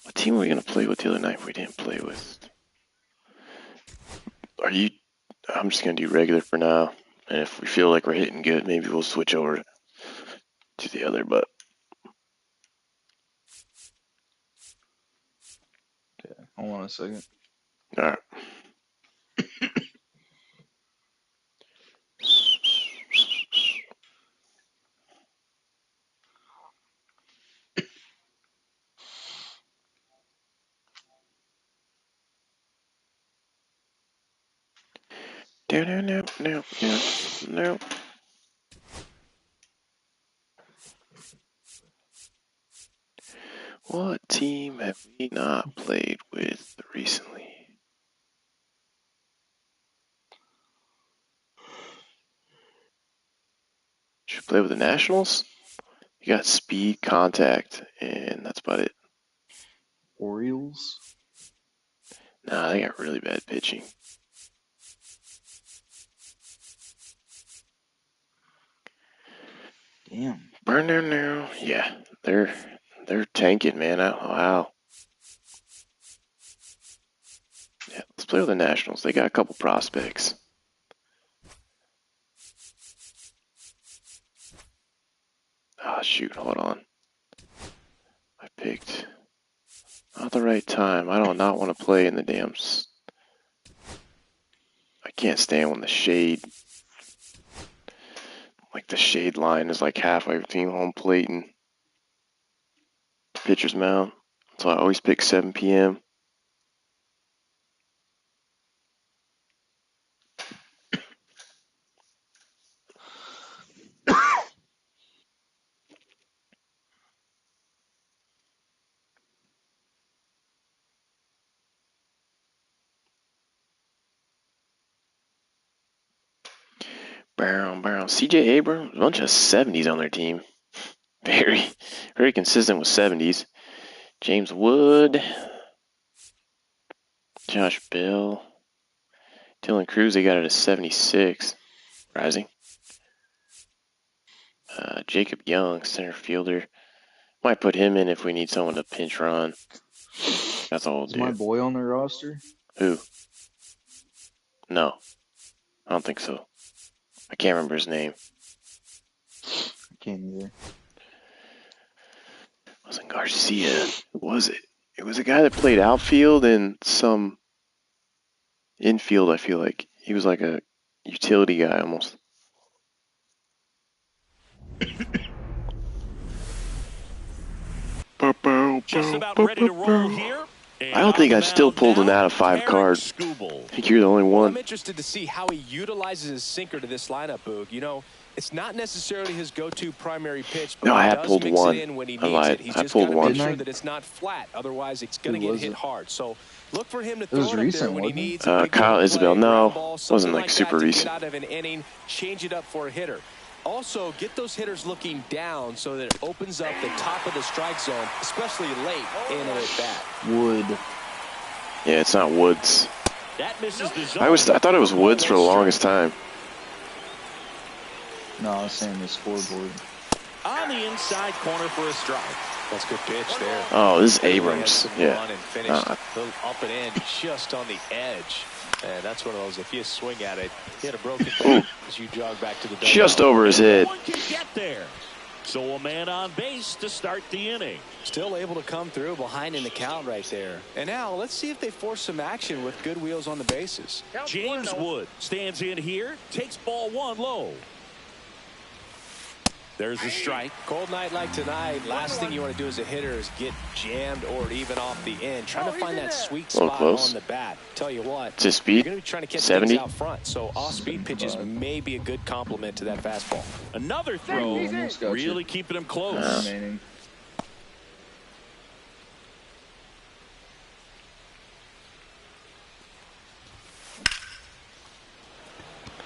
What team are we gonna play with the other night? We didn't play with. I'm just gonna do regular for now, and if we feel like we're hitting good, maybe we'll switch over to the other. But yeah, hold on a second. All right. No. What team have we not played with recently? Should we play with the Nationals? You got speed, contact, and that's about it. Orioles? Nah, they got really bad pitching. Damn. Burn them now. Yeah, they're tanking, man. I don't know how. Yeah, let's play with the Nationals. They got a couple prospects. Ah, shoot, hold on. I picked not the right time. I do not want to play in the damn... I can't stand when the shade... Like the shade line is like halfway between home plate and pitcher's mound. So I always pick 7 p.m. Brown. C.J. Abrams, a bunch of 70s on their team. Very consistent with 70s. James Wood, Josh Bell, Dylan Cruz, they got it at 76. Rising. Jacob Young, center fielder. Might put him in if we need someone to pinch run. That's all we'll do. Is my boy on their roster? Who? No. I don't think so. I can't remember his name. I can't either. It wasn't Garcia. Who was it? It was a guy that played outfield and some infield, I feel like. He was like a utility guy almost. Just about ready to roll here. I don't think I've still pulled an out of 5 card. I think you're the only one. I'm interested to see how he utilizes his sinker to this lineup, Boog. You know, it's not necessarily his go-to primary pitch, but no, I he have does pulled mix one. it in when he I needs lied. it. He's I just pulled got to one. make sure that it's not flat. Otherwise, it's going to get hit hard. So look for him to throw it up there when he needs it. Kyle Isabel. No, wasn't like super recent. Out of an inning, change it up for a hitter. Also, get those hitters looking down so that it opens up the top of the strike zone, especially late in an at-bat. Wood. Yeah, it's not Woods. That misses the zone. I thought it was Woods for the longest time. No, I was saying the scoreboard. On the inside corner for a strike. That's a good pitch there. Oh, this is Abrams. Yeah. And up and in, just on the edge. And that's one of those, if you swing at it, hit a broken bat as you jog back to the dugout. Just over his head. One can get there. So a man on base to start the inning. Still able to come through behind in the count right there. And now let's see if they force some action with good wheels on the bases. James Wood stands in here, takes ball 1 low. There's a strike. Cold night like tonight, last thing you want to do as a hitter is get jammed or even off the end. Trying to find that sweet spot on the bat. Tell you what, it's his speed. You're going to be trying to catch 70 things out front, so off-speed pitches may be a good complement to that fastball. Another throw, really keeping him close.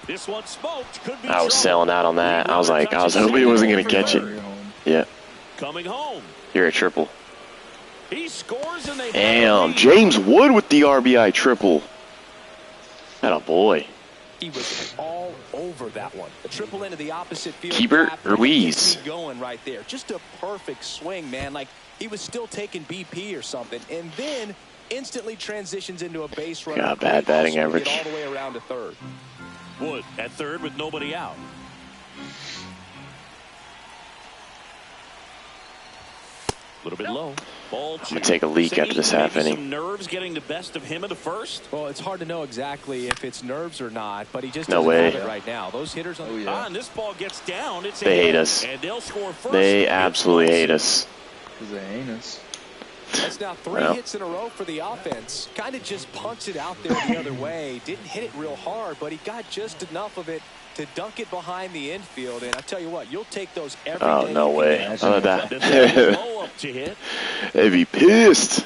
This one smoked. Could be I was selling out on that. I was hoping he wasn't going to catch it. Yeah. Coming home. You're a triple. He scores and they Damn, James Wood with the RBI triple. That a boy. He was all over that one. A triple into the opposite field. Keeper Ruiz. Gets me going right there. Just a perfect swing, man. Like he was still taking BP or something. And then instantly transitions into a base runner. Got bad batting Also average. Get all the way around to third. Wood at third with nobody out. A little bit low. Ball two. I'm going to take a leak after this half inning. Some nerves getting the best of him in the first. Well, it's hard to know exactly if it's nerves or not, but he just No doesn't way. have it right now. Those hitters on And this ball gets down. It's They hate us. And they'll score first. They absolutely hate us. Because they ain't us. That's now 3 Well. hits in a row for the offense. Kind of just punts it out there the other way. Didn't hit it real hard, but he got just enough of it to dunk it behind the infield. And I tell you what, you'll take those every day. Oh, no way. That's How about Low that? up to hit. They'd be pissed.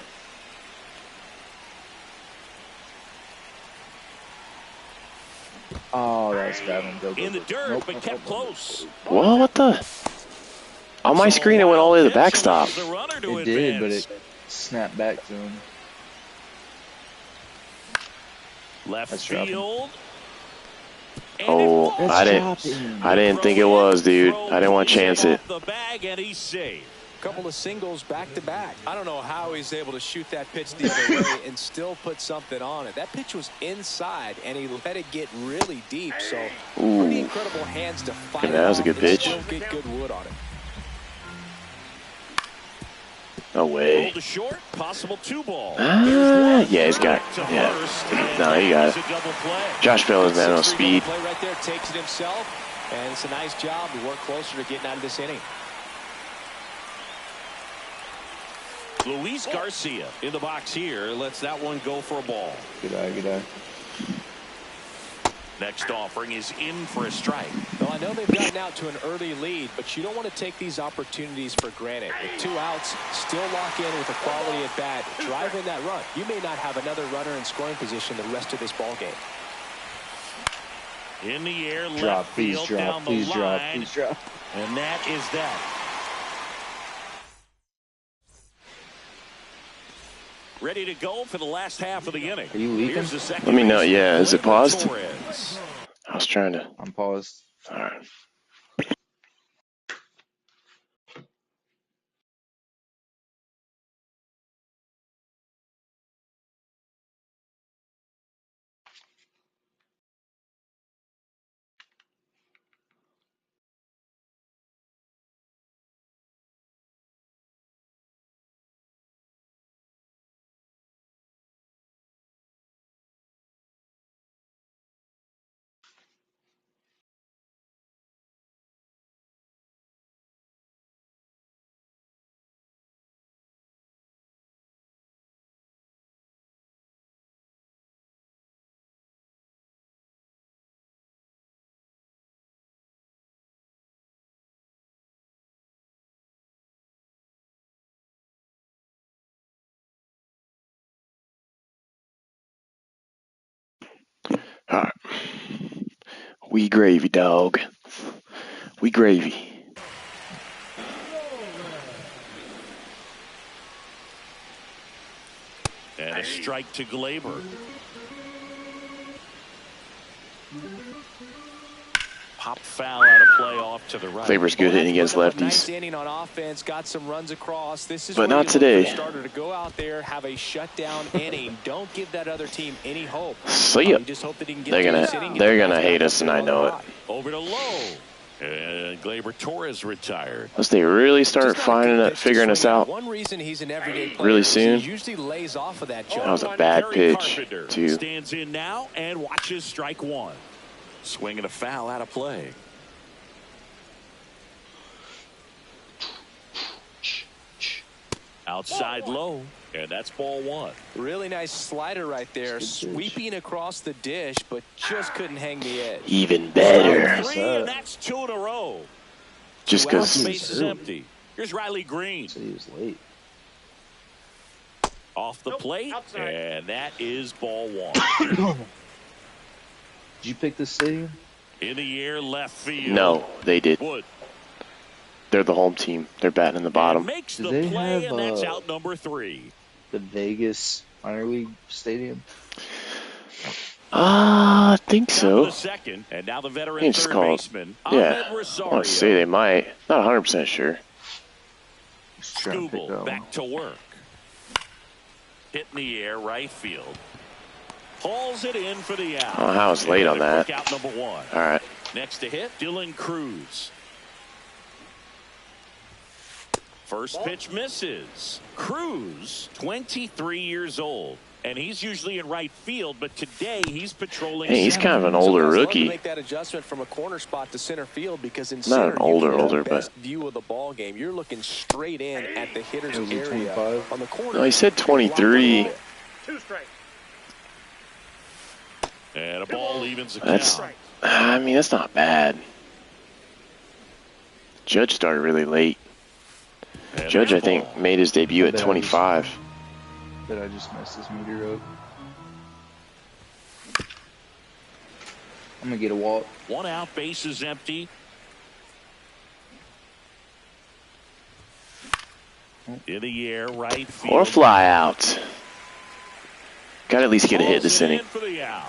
Oh, that's a bad one. Go, go, In the go. dirt, Nope, but nope, kept nope, nope. close. What the? On my screen, it went all the way to the backstop. The runner to It did, but advance. it snapped back to him. Left That's dropping. field. And Oh, it falls. I didn't think it was, dude. I didn't want to chance it. Off the bag, and he's safe. Couple of singles back to back. I don't know how he's able to shoot that pitch the other way and still put something on it. That pitch was inside, and he let it get really deep. So pretty incredible hands to fight. Yeah, that was a it good off and pitch. still get good wood on it. No way. Roll to short, possible 2-ball. Yeah, he's got. Yeah. No, he got it. Josh Bell is man on 6-3 speed. play right there, takes it himself, and it's a nice job to work closer to getting out of this inning. Luis Garcia in the box here lets that one go for a ball. Good eye, good eye. Next offering is in for a strike. Well, I know they've gotten out to an early lead, but you don't want to take these opportunities for granted. With 2 outs, still lock in with a quality at bat, drive in that run. You may not have another runner in scoring position the rest of this ball game. In the air, Drop, left please field drop, down the please line, drop, please drop. and that is that. Ready to go for the last half of the inning. Are you leaking? Here's the second Let me know. baseman, Yeah, is it Gleyber paused? Torres. I was trying to. I'm paused. All right. All right. We gravy, dog. We gravy. And a strike to Gleyber. Pop foul out of play off to the right. Gleyber's good hitting against Nice lefties. inning on offense, got some runs across. This is But where not you look for a today. starter to go out there, have a shutdown inning. Don't give that other team any hope. See ya. You just hope that he can get They're through gonna- this inning, get they're the gonna guys hate back us, up and I there know on it. the rock. Over to Lowe. And Gleyber Torres retired. Unless they really start Just not a finding good it, pitch to figuring us swing at. out One reason he's an everyday player really is soon. He usually lays off of that jump. That was a On bad Gary pitch, Carpenter. too. Stands in now and watches strike one. Swinging a foul out of play. Outside low, and that's ball one. Really nice slider right there, sweeping across the dish, but just couldn't hang the edge. even better. Three, and that's 2 in a row. Just Two out, because base is empty. Here's Riley Green So he was late. off the plate, and that is ball one. Did you pick this stadium? In the air, left field. no, they did. Wood They're the home team. They're batting in the bottom. makes Do the they play, have, and that's out number 3. The Vegas minor league stadium? I think Top of so. the second, and now the veteran It's third called. baseman, Yeah. Ahmed I Rosario. want to say they might. Not 100% sure. Just trying to pick that Scooble back one. to work. Hit in the air, right field. Hauls it in for the out. Oh, I was late on that. Quick out number one. All right. Next to hit, Dylan Cruz. First pitch misses. Cruz, 23 years old. And he's usually in right field, but today he's patrolling. Hey, he's kind of an older Sometimes rookie. To make that adjustment from a corner spot to center field, because in Not center an older, you get older, the best but view of the ball game. You're looking straight in at the hitter's Was he area. 25? On the corner. No, he said 23. 2 strikes. And a ball evens the That's. count. I mean, that's not bad. Judge started really late. And Judge, there's I think, ball. made his debut at Bet I 25. Bet I just messed this meter up. I'm gonna get a walk. One out, base is empty. In the air, right field. Or fly out. Got to at least get a hit this Hauls it inning. in for the out.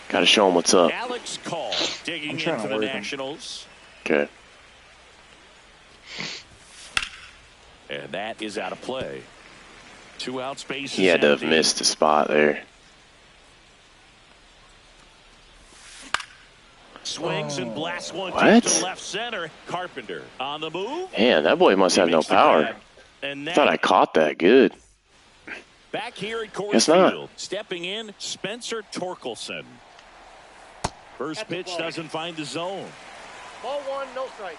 Got to show him what's up. Alex Call digging I'm in trying for to the work him. Nationals. Okay. And that is out of play. 2 outs, base is He had to have empty. missed a spot there. Swings and blasts one What? deep to left center. Carpenter on the move. Man, that boy must have no Makes the power. grab. And Thought I that caught that good. back here at Coors Guess not. Field. Stepping in, Spencer Torkelson. First pitch doesn't find the zone. Ball 1, no strike.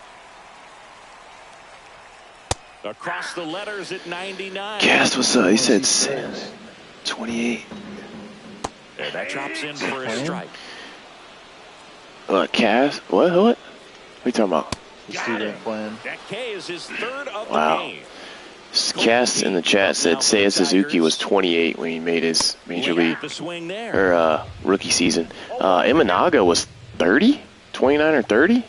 Across the letters at 99. Cast, what's up? He said Strikes. 28. And that drops in for a strike. Cast? What? What are you talking about? The Got student him. plan. That K is his third of Wow. the game. Cast in the chat said Seiya Suzuki was 28 when he made his major We league got the swing there. or rookie season. Imanaga was 30, 29 or 30.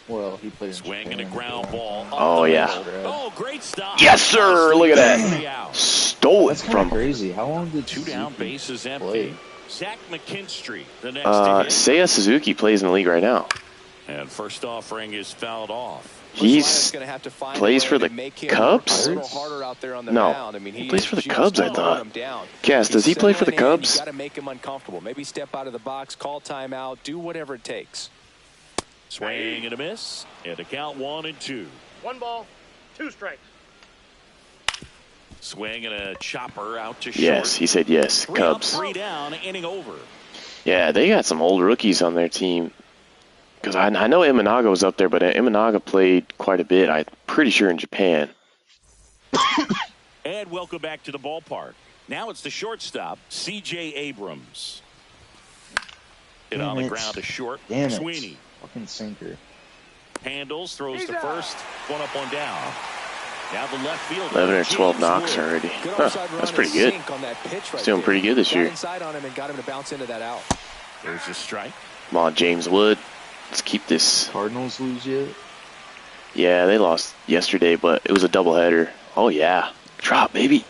Well, he played in Swing and Japan. a ground ball. Oh yeah. Oh, great stop. Yes, sir. Look at that. that. Stole it That's kind of from crazy. How long did 2 down, Suzuki bases empty. play? Zach McKinstry, the next to hit. Seiya Suzuki plays in the league right now. And first offering is fouled off. He's Gonna have to find plays a way for to the make him Cubs? work a little harder out there on the No. mound. I mean, He plays is for the just Cubs, I throwing thought. him down. Cass, does he He's play for the settling in. Cubs? You got to make him uncomfortable. Maybe step out of the box, call timeout, do whatever it takes. Swing and a miss. And a count 1-2. 1 ball, 2 strikes. Swing and a chopper out to short. Yes, he said yes. 3 up, Cubs. 3 down, inning over. Yeah, they got some old rookies on their team. Because I know Imanaga was up there, but Imanaga played quite a bit. I'm pretty sure in Japan. And welcome back to the ballpark. Now it's the shortstop, C.J. Abrams. Hit on the Damn it. ground to short. Damn it. Sweeney Fucking sinker. handles, throws to first, 1 up, 1 down. Now the left fielder, 11 or 12 James knocks Wood. already. Good Huh, outside run that's and pretty good. sink on that pitch right He's doing there. pretty good this Got year. inside on him and got him to bounce into that out. There's a strike. Come on, James Wood. Let's keep this. Cardinals lose yet? Yeah, they lost yesterday, but it was a doubleheader. Oh, yeah. Drop, baby.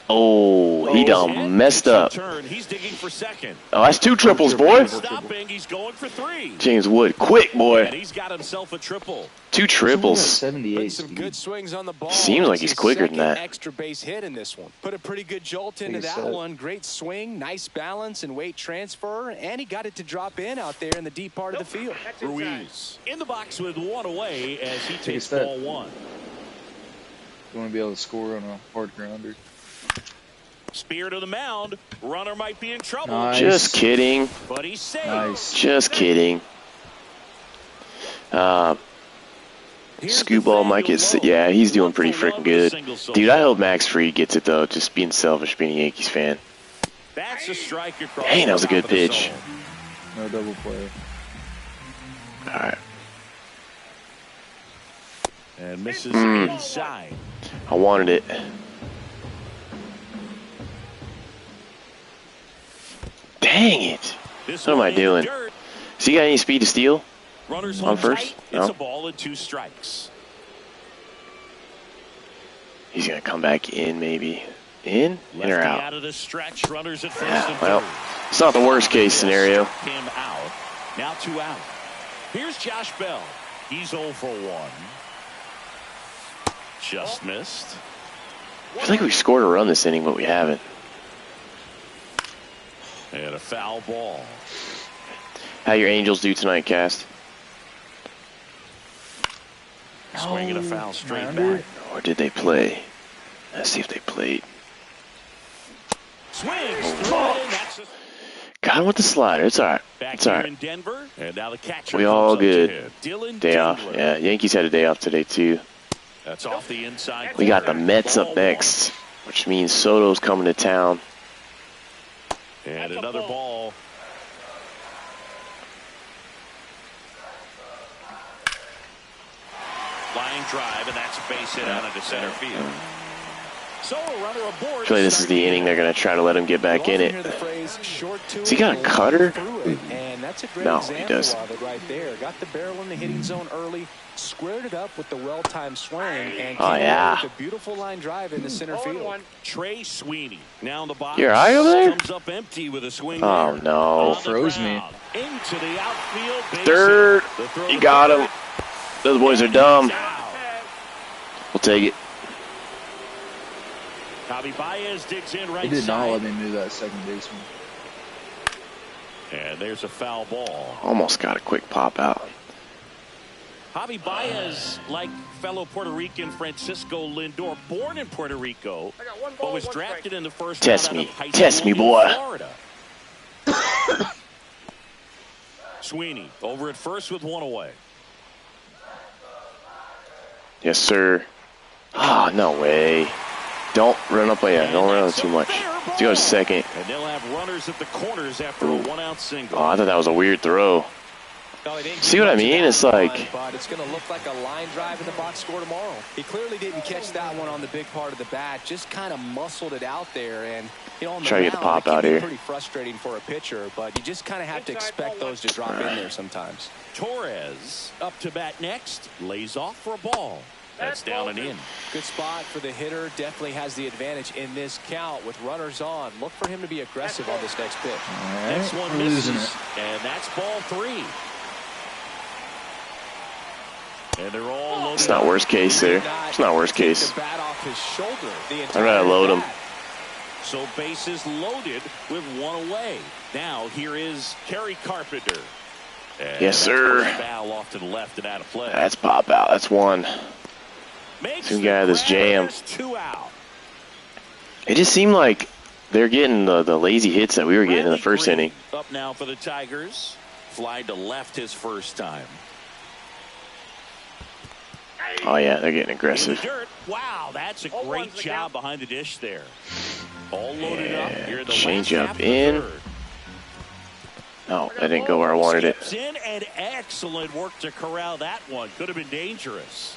Oh, he Hit, done messed makes a up. Turn. He's digging for second. Oh, that's 2 triples, boy. Stopping, he's going for 3. James Wood, quick, And boy. he's got himself a triple. 2 triples. 78 Put some speed. good swings on the ball. Seems like It's he's his quicker than second that. Extra base hit in this one. Put a pretty good jolt into Biggest that set. one. Great swing, nice balance and weight transfer, and he got it to drop in out there in the deep part of the field. That's inside. Ruiz in the box with 1 away as he takes step. ball 1. You want to be able to score on a hard grounder. Spear to the mound. Runner might be in trouble. Nice. Just kidding. But he's safe. Nice. Just kidding. Here's the Scooball thing might to get. low. Yeah, he's doing pretty 1 for 1 freaking with a good. single so Dude, I far. hope Max Fried gets it, though. Just being selfish, being a Yankees fan. That's a strike across. Dang, that was a the top good of the pitch. zone. No double play. All right. And misses Mm. inside. I wanted it. Dang it. This What am one I in the doing? dirt. Has he got any speed to steal? Runners On home first? tight. It's No. a ball and 2 strikes. He's going to come back in, maybe. In or Lefty out? out of the stretch, runners at first Yeah, and well, third. it's not the worst case scenario. Him out. Now 2 out. Here's Josh Bell. He's 0 for 1. Just missed. I feel like we scored a run this inning, but we haven't. And a foul ball. How your Angels do tonight, Cast? Swinging a foul straight Rounder. back. Or did they play? Let's see if they played. Swings through it, and that's a Got him with the slider. It's all right. back It's all here right. in Denver. And now the catcher We comes all up good. to hit. Dylan Day off. Dingler. Yeah, Yankees had a day off today, too. That's off the inside. We got the corner. Mets Ball up next, which means Soto's coming to town. one. And another ball. Flying drive, and that's a base hit out into center field. So a runner aboard. I feel like this is the inning they're going to try to let him get back in it. Has he got a cutter? And that's a great No, he example doesn't. of it right there. Got the barrel in the hitting zone early, squared it up with the well-timed swing, and Oh, came yeah. away with a beautiful line drive into center field. Trey Sweeney now in the box. You're all right over there? Comes up empty with a swing. Oh, there. no. On the Froze me. ground. Into the outfield. Base Third. hit. The throw You to got third. him. Those boys are dumb. Out. We'll take it. Javi Baez digs in right He did not side. let me move that second baseman. And there's a foul ball. Almost got a quick pop out. Javi Baez, like fellow Puerto Rican Francisco Lindor, born in Puerto Rico, I got one but ball, was one drafted in the first Test round me. out of high Test school me, boy. in Florida. Sweeney over at first with one away. Yes, sir. Ah, no way. Don't run up like that. Don't run up too much. Let's go to second. And they'll have runners at the corners after a one-out single. Oh, I thought that was a weird throw. No, he didn't See get what I much of mean? that It's one, like- but it's going to look like a line drive in the box score tomorrow. He clearly didn't catch that one on the big part of the bat. Just kind of muscled it out there, and you know, on the Try to get the mound, pop it can out be here. pretty frustrating for a pitcher, but you just kind of have to expect those to drop in there sometimes. Torres up to bat next. Lays off for a ball. That's down and in. Good spot for the hitter. Definitely has the advantage in this count with runners on. Look for him to be aggressive on this next pitch. All Next right, one we're losing misses, it. and that's ball 3. And they're all loaded. It's not worst case there. It's not worst case. The bat off his shoulder the I'd rather load him. bat. So bases loaded with one away. Now here is Kerry Carpenter. And Yes, sir. that's a foul off to the left and out of play. That's pop out. That's one. Makes Soon the get out of this grab, jam. and there's 2 out. It just seemed like they're getting the lazy hits that we were getting in the Bradley first Green inning. Up now for the Tigers. Fly to left his first time. Oh, yeah, they're getting In aggressive. the dirt. Wow, that's a great job behind the dish there. All loaded up here in the Change last up half of in. the third. No, that didn't go where I wanted it. Skips in, and excellent work to corral that one. Could have been dangerous.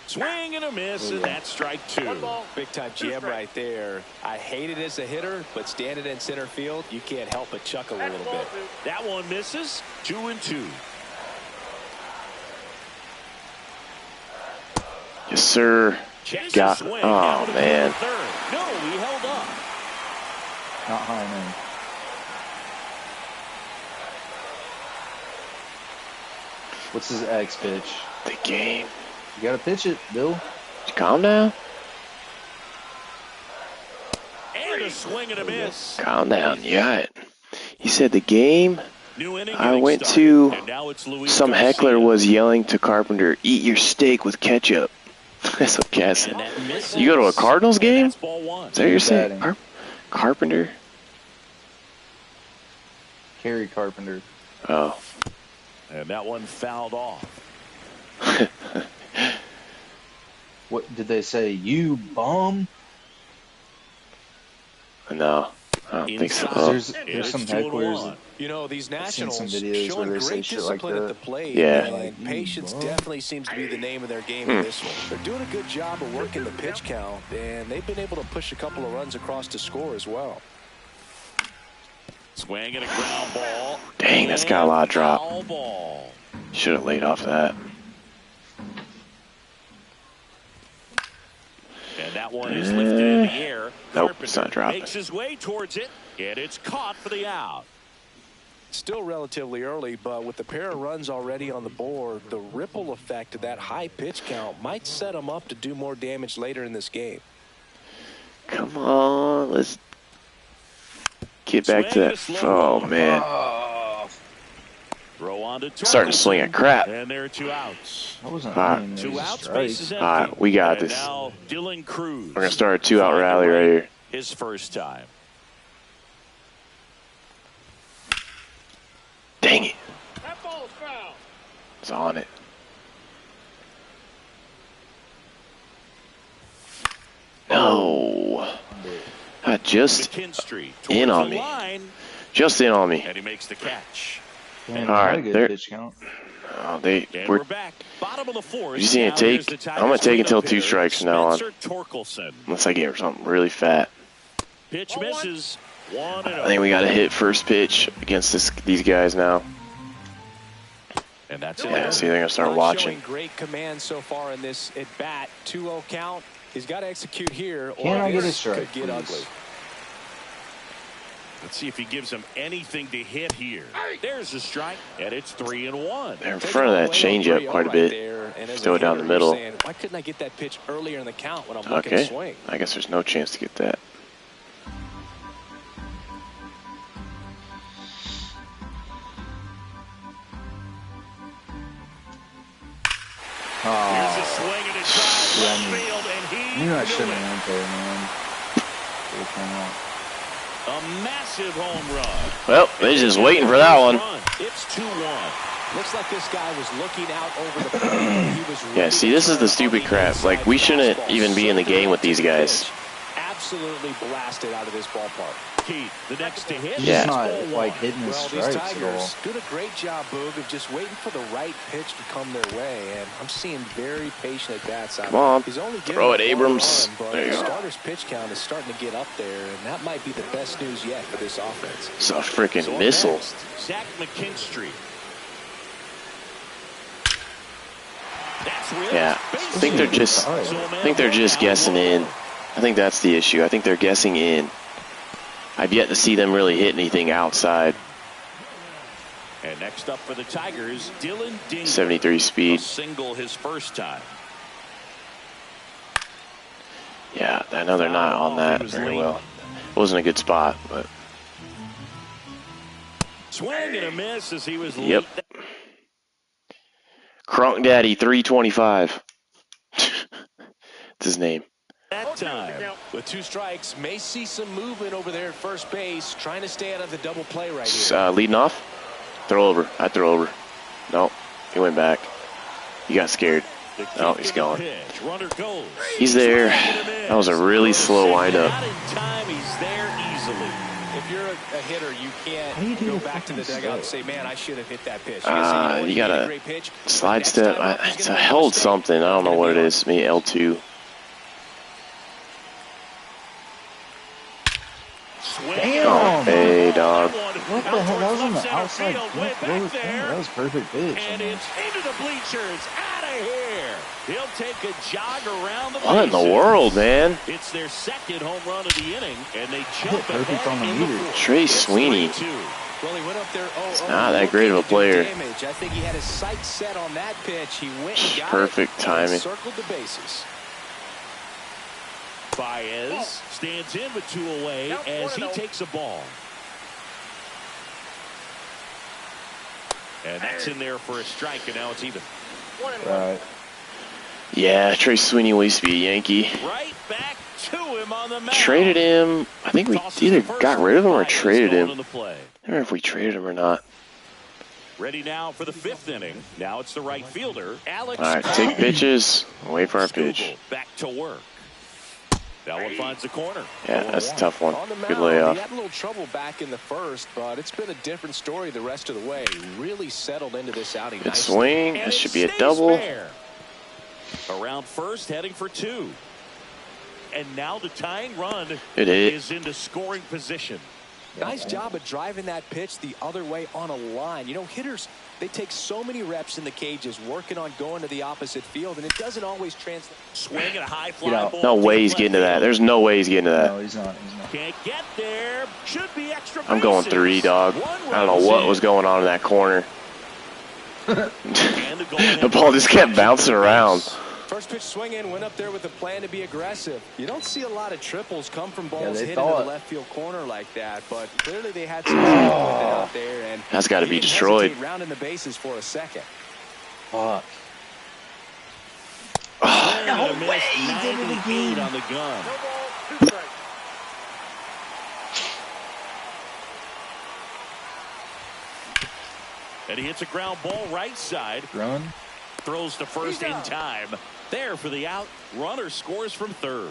Swing and a miss, and that's strike 2. Big time jam right there. I hate it as a hitter, but standing in center field, you can't help but chuckle a little bit. That one misses. 2-2. Yes, sir. Checks Got- the swing. oh, Down to man. third. No, he held up. Not high man. What's his X pitch? The game. You gotta pitch it, Bill. Calm down. And a swing and a miss. Calm down. You got it. He said the game. New inning I getting went started, to and now it's Luis Some Garcia. heckler was yelling to Carpenter, "Eat your steak with ketchup." That's what Cass And said. that misses. You go to a Cardinals And game? that's ball 1. Is that what you're saying? Batting. Carpenter? Kerry Carpenter. Oh. And that one fouled off. What did they say? You bum? No, I don't think so. Inside. Oh. There's some It's 2-1. hecklers. You know, these I've seen Nationals some videos showing where they say great shit like discipline at the that. plate. Yeah. And patience Well. definitely seems to be the name of their game in this one. They're doing a good job of working the pitch count, and they've been able to push a couple of runs across to score as well. Swing and a ground ball. Dang, that's got a lot of drop. Foul ball. Should have laid off that. That one is lifted in the air. Nope, it's not dropping. Makes his way towards it, and it's caught for the out. Still relatively early, but with the pair of runs already on the board, the ripple effect of that high pitch count might set him up to do more damage later in this game. Come on, let's get back to that. Oh, man. Throw on to Starting to swing at crap. And there are 2 outs. I wasn't Alright. 2 outs, bases empty. Alright, we got And this. now Dylan Cruz. We're going to start a 2-out rally right here. His first time. Dang it. That ball's foul. It's on it. No. Just McKinstry in on towards the me. line, Just in on me. and he makes the catch. Damn, All right, not a good there- pitch count. Oh, And we're back. Bottom of the fourth. You see it Now take? here's the Tigers I'm going to take until cleanup 2 hitter, strikes from now on. Spencer Torkelson. Unless I get something really fat. Pitch misses. 1-0. I think we got to hit first pitch against these guys now. And that's Yeah, it. see, they're going to start Not watching. showing great command so far in this at bat. 2-0 count. He's got to execute here, or Can I get a this strike, could get please? ugly. Let's see if he gives him anything to hit here. There's a strike, and it's 3-1. They're in front of that changeup quite a bit. Throw it down the middle. Why couldn't I get that pitch earlier in the count when I'm looking to Okay. swing? I guess there's no chance to get that. Here's a Oh, swing and a drive Yeah, I left knew- field, and he I knew I knew shouldn't it. have went there, man. Should've come out. A massive home run. Well, they're just waiting for that one. It's 2-1. Looks like this guy was looking out over the plate. He was Yeah, ready see, to this is turn the stupid on crap. inside Like, we shouldn't fastball. even be in the game with these guys. Pitch. Absolutely blasted out of this ballpark. Keith, the next to hit. He's Yeah. just not, Ball like, one. hitting his Well, these strikes at all. Tigers did a great job, Boog, of just waiting for the right pitch to come their way, and I'm seeing very patient at bats out Come on. He's only given Throw it, up one Abrams. run, but There you the go. starter's pitch count is starting to get up there, and that might be the best news yet for this offense. It's a freaking So missile. next, Zach McKinstry. That's real. Yeah, I think they're just guessing in. I think that's the issue. I think they're guessing in. I've yet to see them really hit anything outside. And next up for the Tigers, Dylan Dingler. 73 A speed. single his first time. Yeah, I know they're not on that very well. Wasn't a good spot, but Swing and a miss as he was yep. late. Crunk Daddy 325. That's his name. That time. With 2 strikes, may see some movement over there at first base, trying to stay out of the double play right here. Leading off. Throw over. I throw over. No, he went back. He got scared. The Oh, kick he's to the gone. pitch. Runner goes. He's there. Swing and a miss. That was a really slow windup. Not in time. He's there easily. If you're a hitter, you can't How do you do go a back to the fucking dugout and slide? say, man, I should have hit that pitch. You he gotta made a great pitch, but Slide next step. time out, he's It's a gonna make held mistake. something. I don't know what it is. Maybe L2. Swing Damn. Oh, hey, dog. What the hell? That was on the outside. That was perfect pitch. And it's into the bleachers. Out of here. He'll take a jog around the What in the bases. world, man? It's their second home run of the inning, and they jump Hit perfect ahead on the in the meter. fourth. Trey It's Sweeney. 3-2. Well, he went up there. Not that great of a player. Damage. I think he had his sights set on that pitch. He went and got Perfect it, timing. and circled the bases. Baez stands in with 2 away Count as he 1-0. takes a ball. And that's in there for a strike, and now it's even. 1-1. Right. Yeah, Trey Sweeney used to be a Yankee. Right back to him on the mound. Traded him. I think we Tosses either the first got one. rid of him or Baez traded going him. on the play. I don't remember if we traded him or not. Ready now for the 5th inning. Now it's the right fielder, Alex. All right, take pitches. Wait for our pitch. Skubal back to work. That one finds the corner. Yeah, that's a tough one. On the Good mound, layoff. He had a little trouble back in the first, but it's been a different story the rest of the way. Really settled into this outing Good nicely. swing. And This it should be a stays double. fair. Around first, heading for 2. And now the tying run Good hit. is into scoring position. Nice job of driving that pitch the other way on a line. You know, hitters They take so many reps in the cages working on going to the opposite field, and it doesn't always translate. Swing and a high fly ball. No way he's getting to that. There's no way he's getting to that. No, he's not. He's not. Can't get there. Should be extra I'm going bases. 3, dog. I don't know what was going on in that corner. The ball just kept bouncing around. First pitch swing in, went up there with a plan to be aggressive. You don't see a lot of triples come from balls they hit into the thought. left field corner like that, but clearly they had some trouble with it out there, and That's got to he be didn't destroyed. hesitate rounding the bases for a second. Fuck. No way he did it again on the gun. No ball, 2 strikes. And he hits a ground ball right side. Run. Throws to first in time. There for the out. Runner scores from third.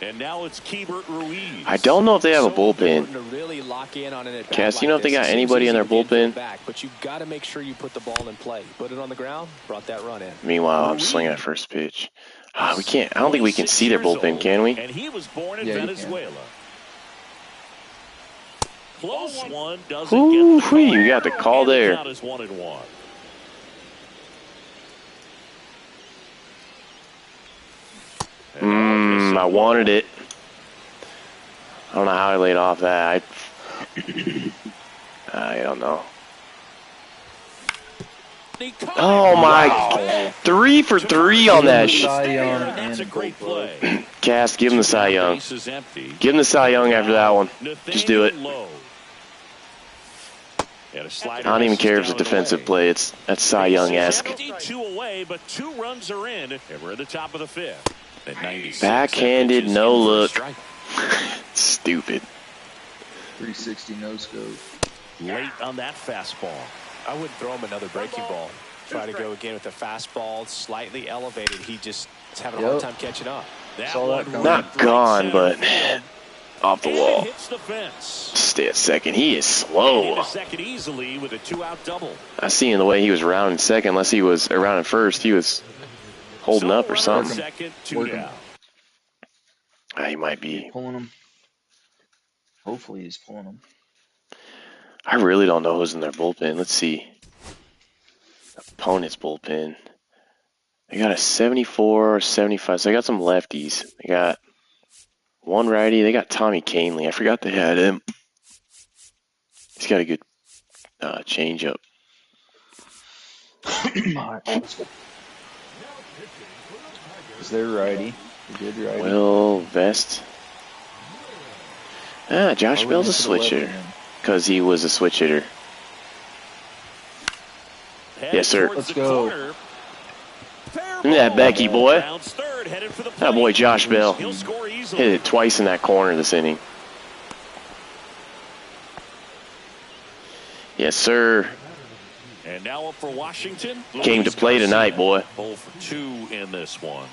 And now it's Keibert Ruiz. I don't know if they have a bullpen. To really lock in on an at-bat Cass, you know if they like got this. anybody in their Seems easy to get bullpen? back, but you got to make sure you put the ball in play. Put it on the ground, brought that run in. Meanwhile, I'm swinging at first pitch. We can't. I don't think we can see their 26 bullpen, years can we? old, and he was born in Yeah, you can. Venezuela. Close one doesn't Ooh, get the you got the call and the there. count is 1-1. I wanted it. I don't know how I laid off that. I don't know. Oh my! 3 for 3 on that shit. Cy Young That's a and great Gold Glove. play. Cass, give him the Cy Young. Base is empty. Give him the Cy Young after that one. Just do it. Nathaniel Lowe. And a I slider don't even misses care if it's a down and defensive away. play. That's Cy Young-esque. Bases empty, 2 away, but 2 runs are in, and we're at the top of the 5th. At 96, Backhanded, pitches no in for a look. strike. Stupid. 360 no scope. Late on that fastball. I wouldn't throw him another breaking ball. Try to go again with the fastball, slightly elevated. He just is having a hard time catching up. That Saw that one coming. Not right gone, center but field, off the and wall. hits the fence. Stay at second. He is Into slow. second easily with a 2-out double. I seen the way he was rounding second. Unless he was around at first, he was holding up or So runner something. Second, 2 Working. down. He might be. Pulling him. Hopefully he's pulling him. I really don't know who's in their bullpen. Let's see. Opponent's bullpen. They got a 74 or 75. So they got some lefties. They got one righty. They got Tommy Canley. I forgot they had him. He's got a good changeup. All right, let's go. Is there righty? A good righty. Will Vest. Josh Or we Bell's a went to the switch left hitter. again. Because he was a switch hitter. Yes, sir. Towards Let's the go. corner. Fair Look at that ball. Becky boy. Rounds third, headed for the That boy plate. Josh Bell. He'll score easily. Hit it twice in that corner this inning. Yes, sir. And now up for Washington. Came to Luis play tonight, Garcia. boy. 0 for 2 in this one.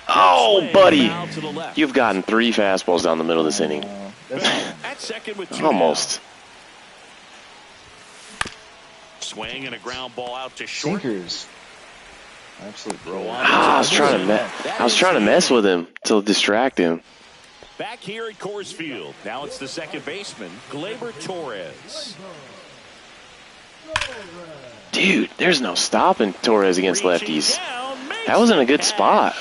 Oh, Swing buddy. foul to the left. You've gotten 3 fastballs down the middle of this inning. That's At second with 2 Almost. down. Swing and a ground ball out to short. sinkers. Absolute bro. I was trying to mess with him to distract him. Back here at Coors Field. Now it's the second baseman, Gleyber Torres. Dude, there's no stopping Torres against Reaching lefties. down, makes That was in a the good catch. spot.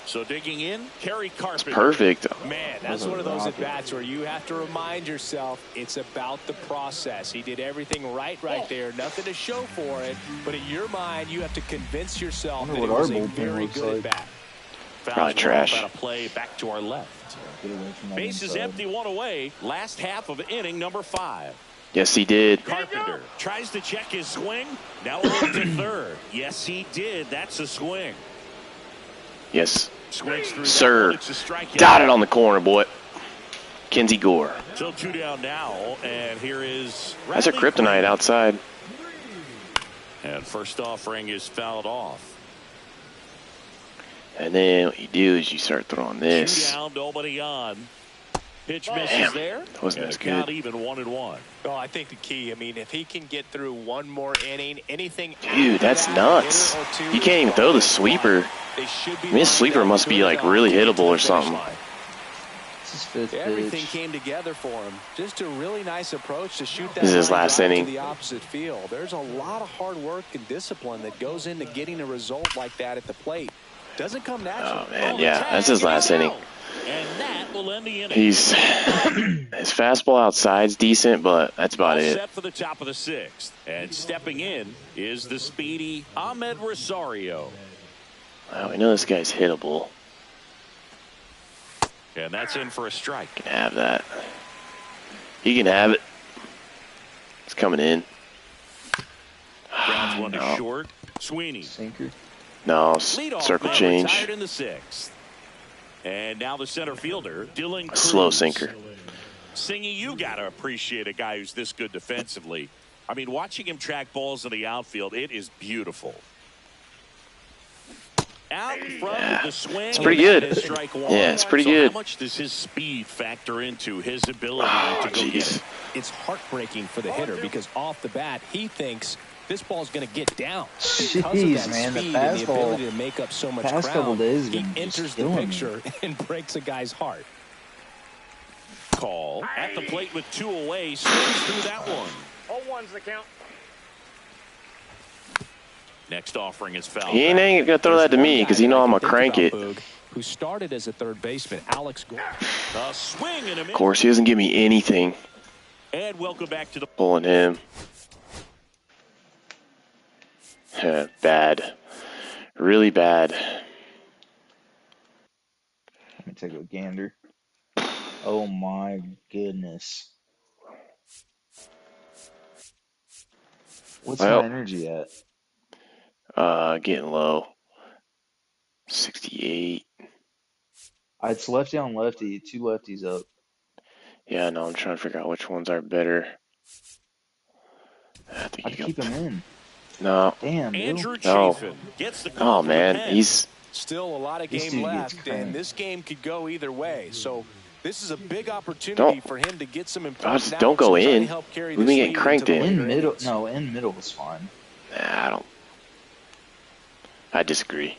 So digging in, Kerry Carpenter. Perfect. Man, that's one of those at-bats where you have to remind yourself it's about the process. He did everything right there. Nothing to show for it. But in your mind, you have to convince yourself that Wonder it what was our a bullpen very looks good like. at-bat. Probably trash. About a play back to our left. Get away from that Base is inside. empty, 1 away. Last half of inning number 5. Yes, he did. Carpenter tries to check his swing. Now we're to third. Yes, he did. That's a swing. Yes, Swings through sir. that one. It's a strikeout. Dotted on the corner, boy. Kenzie Gore. Still 2 down now, and here is That's a Bradley kryptonite Green. outside. And first offering is fouled off. And then what you do is you start throwing 2 this. down, nobody on. Pitch misses Damn, there. that wasn't And as the count good. even 1-1. Well, I think the key, I mean, if he can get through one more inning, anything. Dude, that's after that, nuts. a hitter or two You can't even throw the sweeper. They should be I mean, his lined sleeper up must to be it like all really to get to hittable the or finish something. line. This is fifth Everything pitch. came together for him. Just a really nice approach to shoot that This is his line last drive inning. to the opposite field. There's a lot of hard work and discipline that goes into getting a result like that at the plate. Doesn't come natural. Oh man, yeah, that's his last inning. And that will end the inning. His fastball outside's decent, but that's about All it. set for the top of the sixth. And stepping in is the speedy Ahmed Rosario. Wow, we know this guy's hittable. And that's in for a strike. Can have that. He can have it. It's coming in. Grounds one to No. short. Sweeney. Sinker. No, Leadoff circle man change. retired in the sixth. And now the center fielder, Dylan A Cruz. slow sinker. Singy, you got to appreciate a guy who's this good defensively. I mean, watching him track balls in the outfield, it is beautiful. Out in front with the swing. It's pretty good. That is strike one. Yeah, it's pretty So good. how much does his speed factor into his ability Oh, to go get jeez. it? It's heartbreaking for the hitter because off the bat, he thinks this ball's going to get down. Because of Jeez, that man, the speed and the fastball ability to make up so much past couple ground, days he been just enters the killing me. picture and breaks a guy's heart. Call at the plate with two away. Swings through that one. 0-1's the count. Next offering is foul. He ain't gonna throw that to me because he know I'm gonna crank it. Who started as a third baseman, Alex Gore. A swing and a Of miss. course, he doesn't give me anything. And welcome back to the Pulling him. Bad. Really bad. Let me take a gander. Oh my goodness. What's Well. my energy at? Getting low. 68. It's lefty on lefty. Two lefties up. Yeah, no, I'm trying to figure out which ones are better. I think I'd you keep go. him in. No. Damn, dude. Andrew No. Chafin gets the call. Oh from the man, pen. he's Still a lot of This game dude gets left, and cranked. this game could go either way. So this is a big opportunity Don't- for him to get some just improvement. don't go now, so try to in. help carry We've this been getting lead cranked into the in. In later middle. innings. No, in middle is fine. Nah, I don't. I disagree.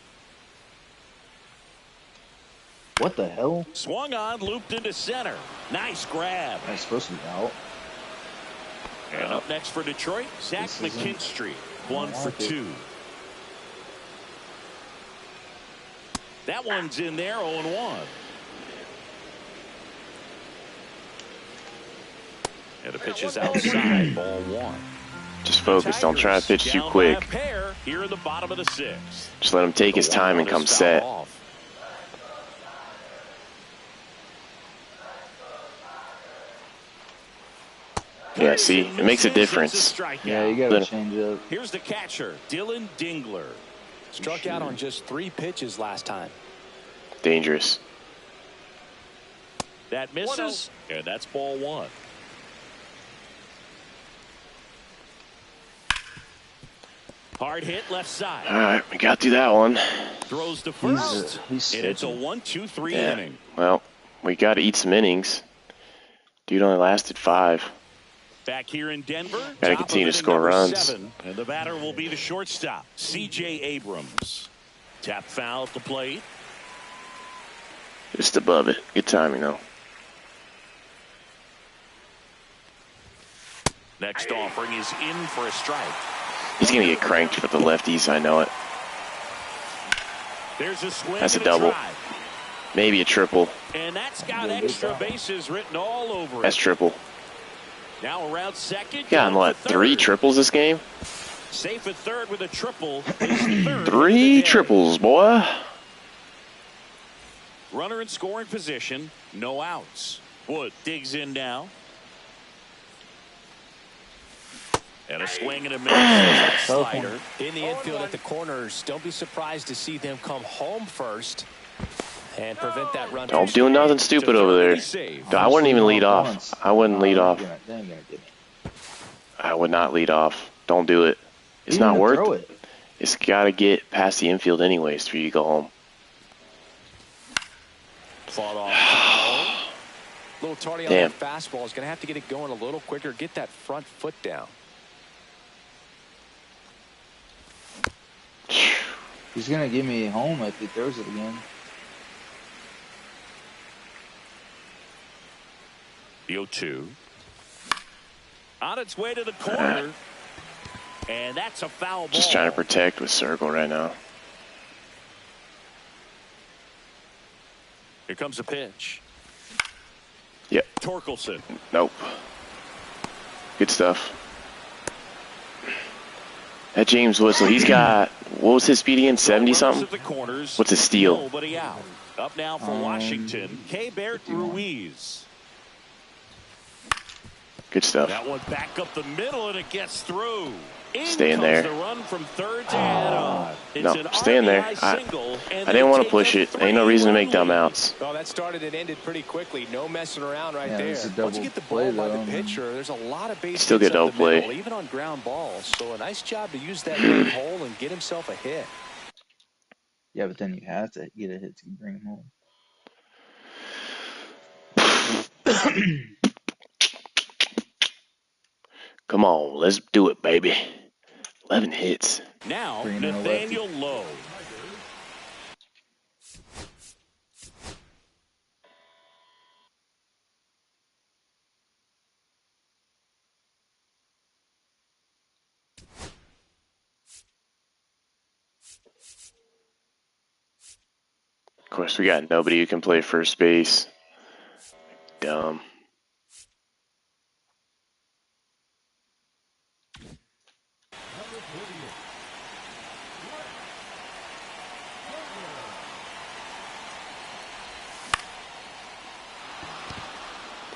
What the hell? Swung on, looped into center. Nice grab. I'm supposed to be out. And up next for Detroit, Zach This isn't- McKinstry. 1 for like it. 2. That one's in there, 0-1. And the pitch is outside, ball 1. Just focus. Don't try to pitch too Down by quick. a pair here in the bottom of the sixth. Just let him take his The time and 1-1 come is set. fouled off. Yeah, see, it makes a difference. Yeah, you gotta Little. change up. Here's the catcher, Dylan Dingler. Struck out on just 3 pitches last time. Dangerous. That misses, and that's ball 1. Hard hit left side. All right, we got through that one. Throws to first. He's And it's a sick. 1-2-3 Yeah. inning. Well, we got to eat some innings. Dude only lasted 5. Back here in Denver. Gotta top continue of to inning score number runs. 7, and the batter will be the shortstop, C.J. Abrams. Tap foul at the plate. Just above it. Good timing, though. Next offering is in for a strike. He's going to get cranked for the lefties. I know it. There's a swing. That's a and double. drive. Maybe a triple. And that's got extra bases written all over That's it. triple. Now around second. Gotten, going what, for 3 third. triples this game? Safe at third with a triple. His third 3 of the day. triples, boy. Runner in scoring position. No outs. Wood digs in now. And a swing and a miss. That slider. In the infield at the corners, don't be surprised to see them come home first and prevent that run. Don't from do nothing stupid over there. Saved. I wouldn't even lead Off off. once. I wouldn't lead They off. ain't gonna get me. I would not lead off. Don't do it. It's You not didn't worth throw it. It's got to get past the infield anyways for you to go home. Fought off. A little tardy on Damn. that fastball. Is going to have to get it going a little quicker. Get that front foot down. He's gonna give me home if he throws it again. The 0-2. On its way to the corner. And that's a foul ball. Just trying to protect with circle right now. Here comes a pitch. Yep. Torkelson. Nope. Good stuff. That James Whistle, he's got, what was his speed again? 70 something? What's his steal? Nobody out. Up now for Washington, Keibert Ruiz. Good stuff. That one back up the middle, and it gets through. Stay in there. The run from third to Adam. No, stay in there. I didn't want to push it. Ain't no reason to make dumb outs. Well, that started and ended pretty quickly. No messing around right there. Once you get the ball by the pitcher, there's a lot of base still get double play, even on ground balls. So a nice job to use that big hole and get himself a hit. Yeah, but then you have to get a hit to bring him home. Come on, let's do it, baby. 11 hits. Now, Nathaniel Lowe. Of course, we got nobody who can play first base. Dumb.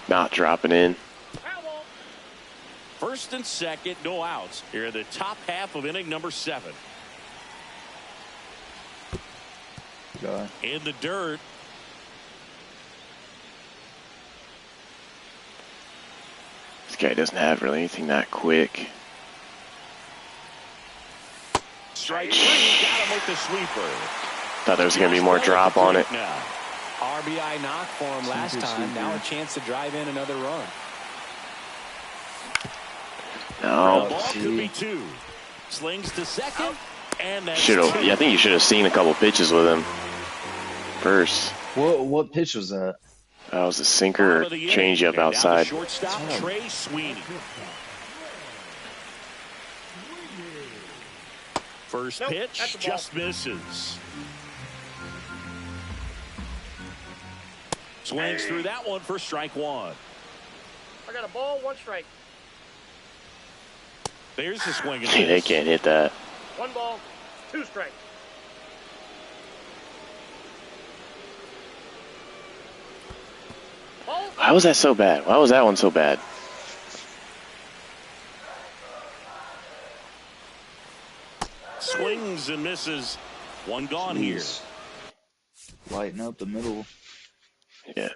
Not dropping in. First and second, no outs. Here in the top half of inning number 7. In the dirt. This guy doesn't have really anything that quick. Strike 3, got him with the sweeper. Thought there was going to be more drop on it. Now. RBI knock for him last time. Now a chance to drive in another run. No. Ball could be 2. Slings to second, and that's yeah, I think you should have seen a couple pitches with him first. What pitch was that? That was a sinker or changeup outside. Shortstop Trey Sweeney. First pitch just misses. Swings through that one for strike 1. I got a ball, 1 strike. There's the swing. Hey, they can't hit that. 1 ball, 2 strikes. Why was that so bad? Why was that one so bad? Swings and misses. 1 gone here. Lighten up the middle. Yeah.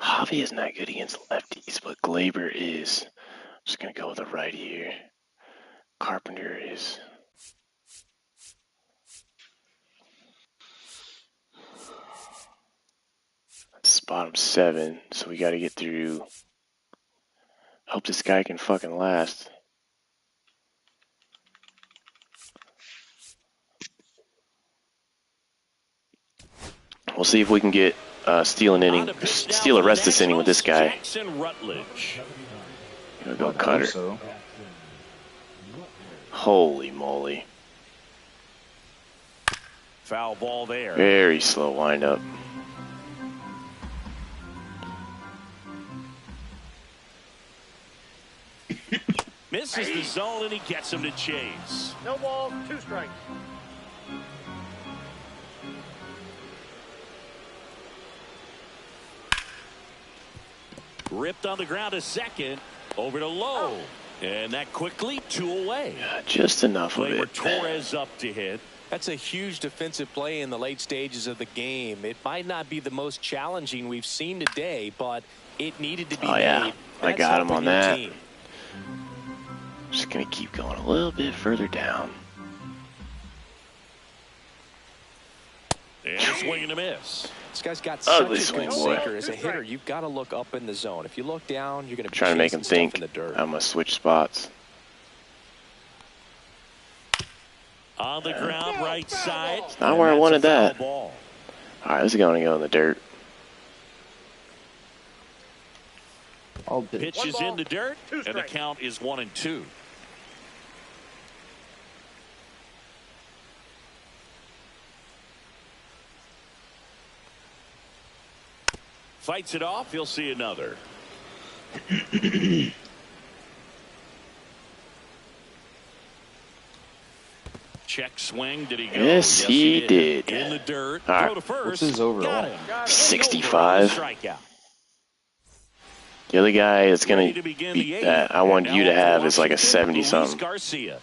Javi isn't that good against lefties, but Glaber is. I'm just going to go with a righty here. Carpenter is. That's bottom 7, so we got to get through. Hope this guy can fucking last. We'll see if we can get steal an inning, steal a rest of this inning with this guy. Gonna go Cutter. So. Holy moly! Foul ball there. Very slow windup. Misses the zone and he gets him to chase. No ball, 2 strikes. Ripped on the ground to second. Over to Lowe. And that quickly 2 away. Just enough of Gleyber it. Torres up to hit. That's a huge defensive play in the late stages of the game. It might not be the most challenging we've seen today, but it needed to be made. Yeah, I got him on your that. team. Just gonna keep going a little bit further down. And a swing and a miss. This guy's got Ugly such a swing, good boy. sinker. As a hitter, you've got to look up in the zone. If you look down, you're going to be Trying to make him chasing stuff think in the dirt. I'm gonna switch spots. On the ground, right side. Not where I wanted that. Ball. All right, this is gonna go in the dirt. I'll pitch. Pitch One is ball, in the dirt, two and the strikes. count is 1-2. Fights it off. He'll see another. Check swing. Did he go? Yes, he did. In the dirt. All right. Throw to first. What's his overall? Got him. Got him. 65. Strikeout. The other guy that's going Ready to to begin the beat eighth. that I want And you to now have for is like a Washington, 70-something. Luis Garcia.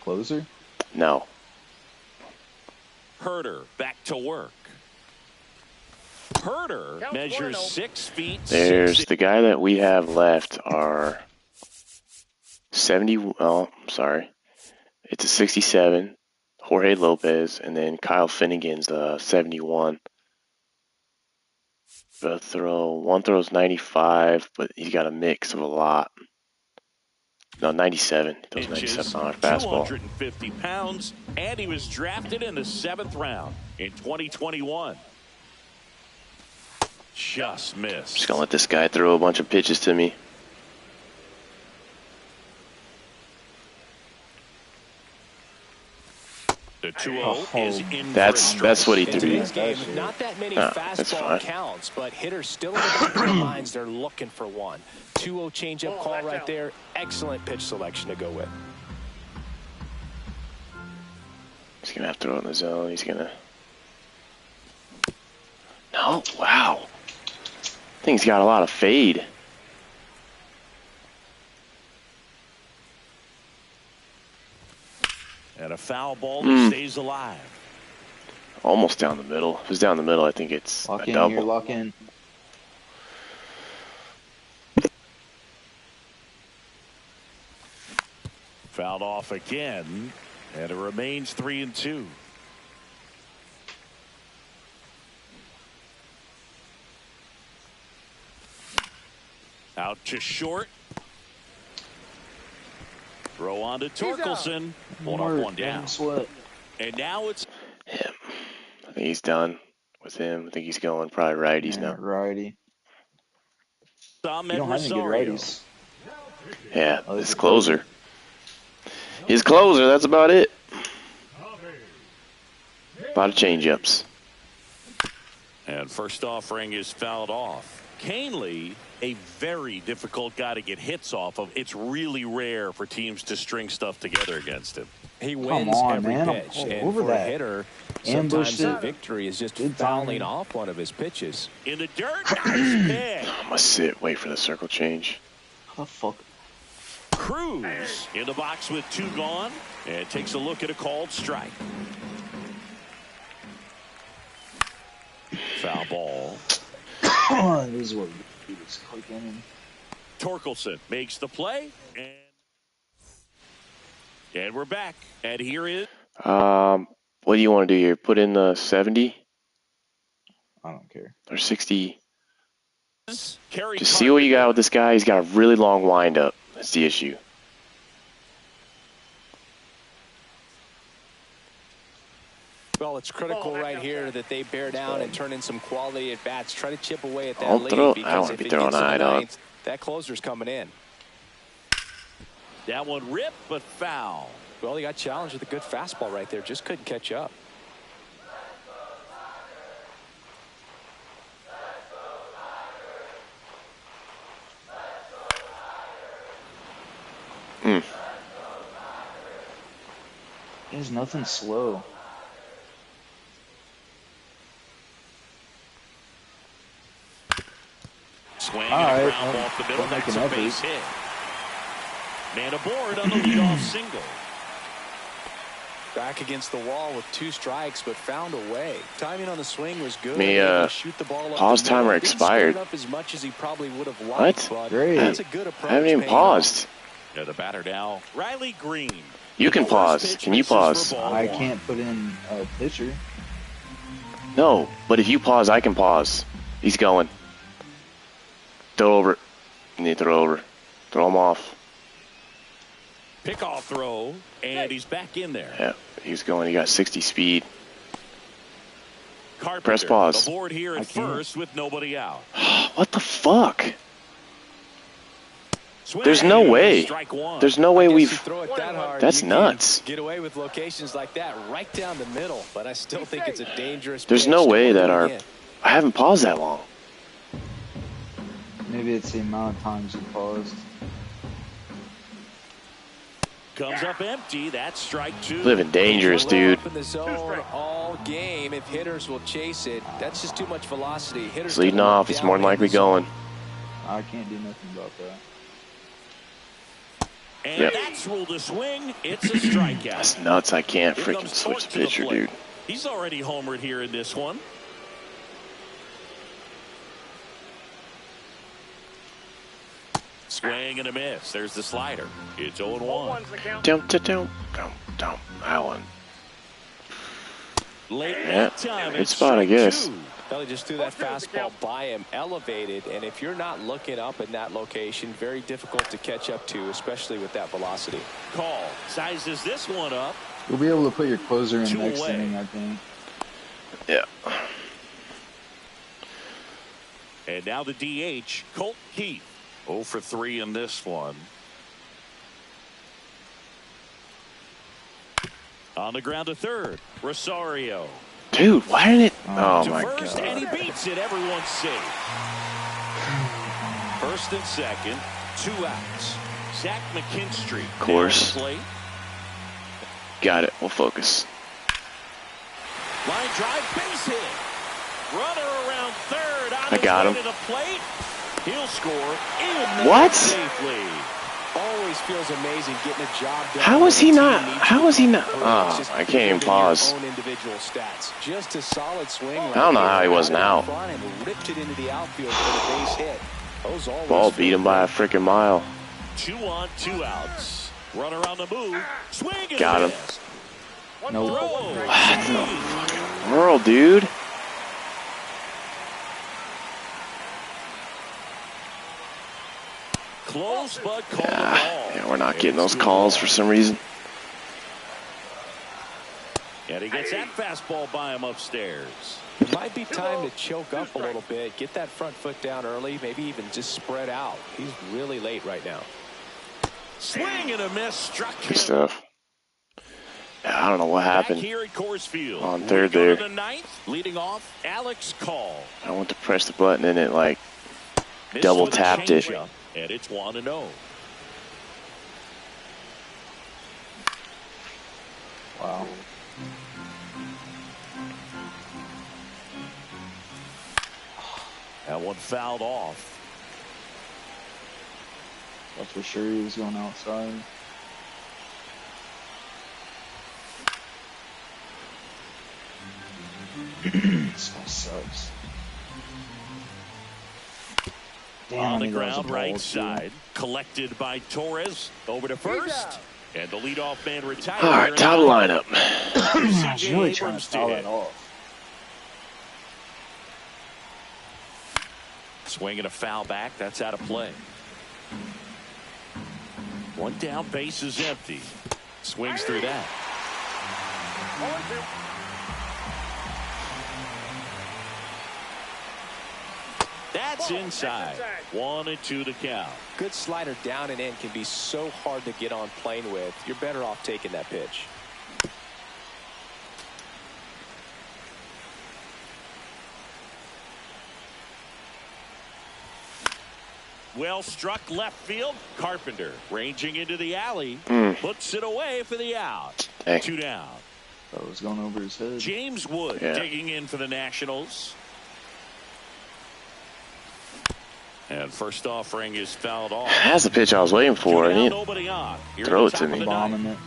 Closer? No. Herder back to work. Herder Counts measures 1-0. 6 feet. There's 6 the guy that we have left are 70. Oh, I'm sorry. It's a 67. Jorge Lopez, and then Kyle Finnegan's 71. One throws 95, but he's got a mix of a lot. No, 97. He throws inches, 97 on fastball. 250 pounds, and he was drafted in the 7th round in 2021. Just missed. Just gonna let this guy throw a bunch of pitches to me. The 2-0 is in. That's what he In threw. today's game, not that many No, that's fastball fine. counts, but hitters still in the back of their minds. They're looking for one. 2-0 changeup Oh, call that's right out. there. Excellent pitch selection to go with. He's gonna have to throw it in the zone. He's gonna. No, wow. Thing's got a lot of fade. And a foul ball that stays alive. Almost down the middle. If it's down the middle, I think it's Lock a in double. here, lock in. Fouled off again, and it remains 3-2. Out to short. Throw on to Torkelson. One up, one down. Sweat. And now it's Him. I think he's done with him. I think he's going probably righties Yeah, now. righty. Ahmed You don't have any good Rosario. righties. Yeah, Oh, his this is closer. His closer, that's about it. A lot of change-ups. And first offering is fouled off. Canely, a very difficult guy to get hits off of. It's really rare for teams to string stuff together against him. He wins on, every man. I'm pitch. all And over for a that. hitter, Ambushed sometimes the it. victory is just Good fouling timing. off one of his pitches. In the dirt, nice pick. I'm gonna sit, wait for the circle change. How the fuck? Cruz in the box with 2 gone, and takes a look at a called strike. Foul ball. This is what we do. Just click in. Torkelson makes the play, and we're back. And here is What do you want to do here? Put in the 70 I don't care. or 60? Kerry. Just see what you got with this guy. He's got a really long windup. That's the issue. Well, it's critical Ball, right back here outside. that they bear down and turn in some quality at bats. Try to chip away at that Don't lead throw- I don't because wanna if be it throwing gets to the high, dog. ninth, that closer's coming in. That one ripped, but foul. Well, he got challenged with a good fastball right there. Just couldn't catch up. There's nothing slow. Swing All and a right, ground well, ball off the middle. don't make That's an a effort. base hit. Man aboard on the leadoff single. Back against the wall with 2 strikes, but found a way. Timing on the swing was good. Me, Able to shoot the ball up pause the middle. timer Didn't expired. square it up as much as he probably would have liked, What? but Great. that's a good approach. I haven't even paying off. paused. Yeah, the batter now, Riley Green. You can The first pause. pitch Can you misses for pause? ball I 1. can't put in a pitcher. No, but if you pause, I can pause. He's going. Throw over. You need to throw over. Throw him off. Pickoff throw, and he's back in there. Yeah, he's going. He got 60 speed. Carpenter, Press pause. aboard here I at can't. first with nobody out. What the fuck? There's no way. There's no way we've. Throw it that hard, That's you nuts. can get away with locations like that right down the middle, but I still think it's a dangerous There's pitch no to way put that it our. in. I haven't paused that long. Maybe it's the amount of times you paused. Comes up empty. That's strike 2. Living dangerous, dude. Up in the zone all game. If hitters will chase it, that's just too much velocity. Hitters It's leading can off. look It's down more than in likely the zone. going. I can't do nothing about that. And Yep. that's ruled a swing. It's a strikeout. That's nuts. I can't Here freaking comes switch Torch the to the pitcher, plate. dude. He's already homered here in this one. Swing and a miss. There's the slider. It's 0-1. 0-1's the count. Don't. That one. Late Yeah, that time. good It's spot, I strike guess. 2. Well, he just threw that 0-2 is the fastball count. by him, elevated, and if you're not looking up in that location, very difficult to catch up to, especially with that velocity. Call sizes this one up. You'll be able to put your closer in 2 next away. inning, I think. Yeah. And now the DH, Colt Keith. 0 for 3 in this one. On the ground to third, Rosario. Dude, why didn't it? Oh To my first, god. and he beats it. Everyone's safe. First and second, 2 outs. Zach McKinstry. Of course. Plate. Got it. We'll focus. Line drive, base hit. Runner around third. On I got his way him. to the plate. He'll score in What? safely. Always feels amazing getting a job done. How is he not? How is he not? Or Oh, just I can't even improving your pause. own individual stats. Just a solid swing. I don't know how he wasn't out. Front and ripped it into the outfield for the base hit. Those always Ball feel beat him by a good. freaking mile. 2 on, 2 outs. Runner on the move. Swing and Got a him. miss. One No. ball, one Throw. strike. World, dude. Close, but call the ball. Yeah, we're not getting those calls for some reason. And he gets that fastball by him upstairs. It might be time to choke up a little bit, get that front foot down early, maybe even just spread out. He's really late right now. Swing and a miss. Struck him. Good stuff. Yeah, I don't know what Back happened. here at Coors Field. On We third go there. to the ninth, leading off, Alex Call. I went to press the button and it like Missed double with a tapped it. changeup, and it's 1-0. Wow. That one fouled off. Thought for sure he was going outside. This guy sucks. Damn, On I the knew that was a ground, ball, right too. side. Collected by Torres. Over to first. And the leadoff man retired. All right, top of the lineup. I was really trying to foul that off. Swing and a foul back. That's out of play. One down, base is empty. Swings through that. 0-2. That's inside. 1-2 to count. Good slider down and in can be so hard to get on plane with. You're better off taking that pitch. Well struck left field. Carpenter ranging into the alley. Puts it away for the out. Dang. 2 down. That was going over his head. James Wood Yeah. digging in for the Nationals. And first offering is fouled off. That's the pitch I was waiting for. 2 I down, need nobody on. Here throw at the it to top of me. the ninth. Bombing it.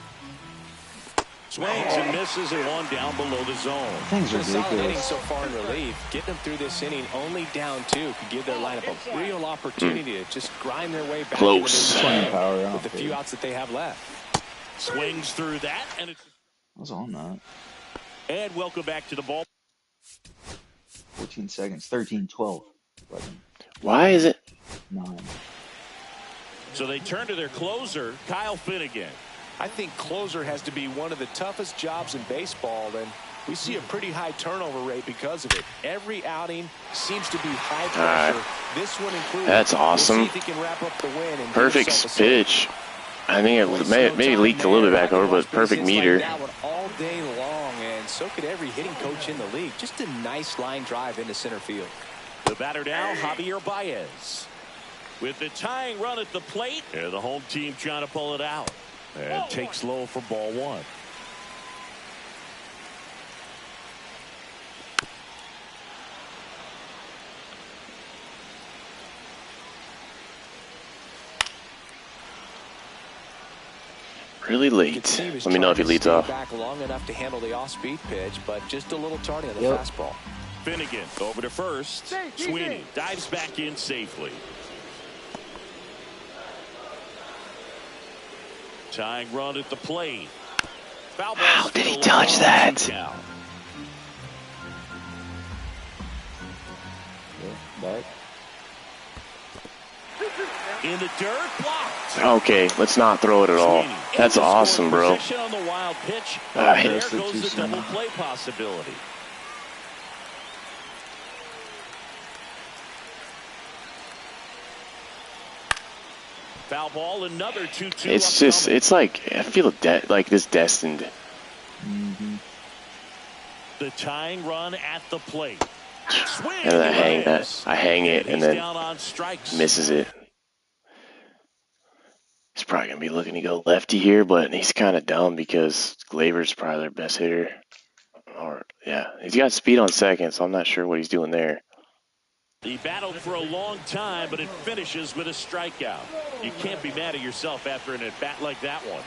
Swings and misses and 1 down below the zone. Things Been a solid inning ridiculous. so far in relief. Getting them through this inning only down 2 could give their lineup a real opportunity to just grind their way back Close. into this game Power with out the few there. outs that they have left. Swings through that, and it's I was on that. and welcome back to the ball. 14 seconds. 13, 12, 11, Why is it? 9. So they turn to their closer, Kyle Finnegan. I think closer has to be one of the toughest jobs in baseball, and We see a pretty high turnover rate because of it. Every outing seems to be high pressure. Right. This one included. That's awesome. We'll see if he can wrap up the win and Perfect pitch. I think it maybe leaked a little bit back over, but perfect meter. Like that one all day long, and so could every hitting coach in the league. Just a nice line drive into center field. The batter now, Javier Baez. With the tying run at the plate, and the home team trying to pull it out. And takes low for ball one. Really late. Let me know if he leads off. Back long enough to handle the off-speed pitch, but just a little tardy on the fastball. Finnegan over to first. Sweeney dives back in safely. Tying run at the plate. Foul ball. How did he touch that? Back. In the dirt, blocked. Okay, let's not throw it at all. That's awesome, bro. On the wild pitch. Right. There goes the double play possibility. Foul ball, another 2-2. It's just, it's like, I feel like this destined. The tying run at the plate. Swing And then I hang it, and then misses it. He's probably going to be looking to go lefty here, but he's kind of dumb because Glaber's probably their best hitter. Or, yeah, he's got speed on second, so I'm not sure what he's doing there. He battled for a long time, but it finishes with a strikeout. You can't be mad at yourself after an at-bat like that one.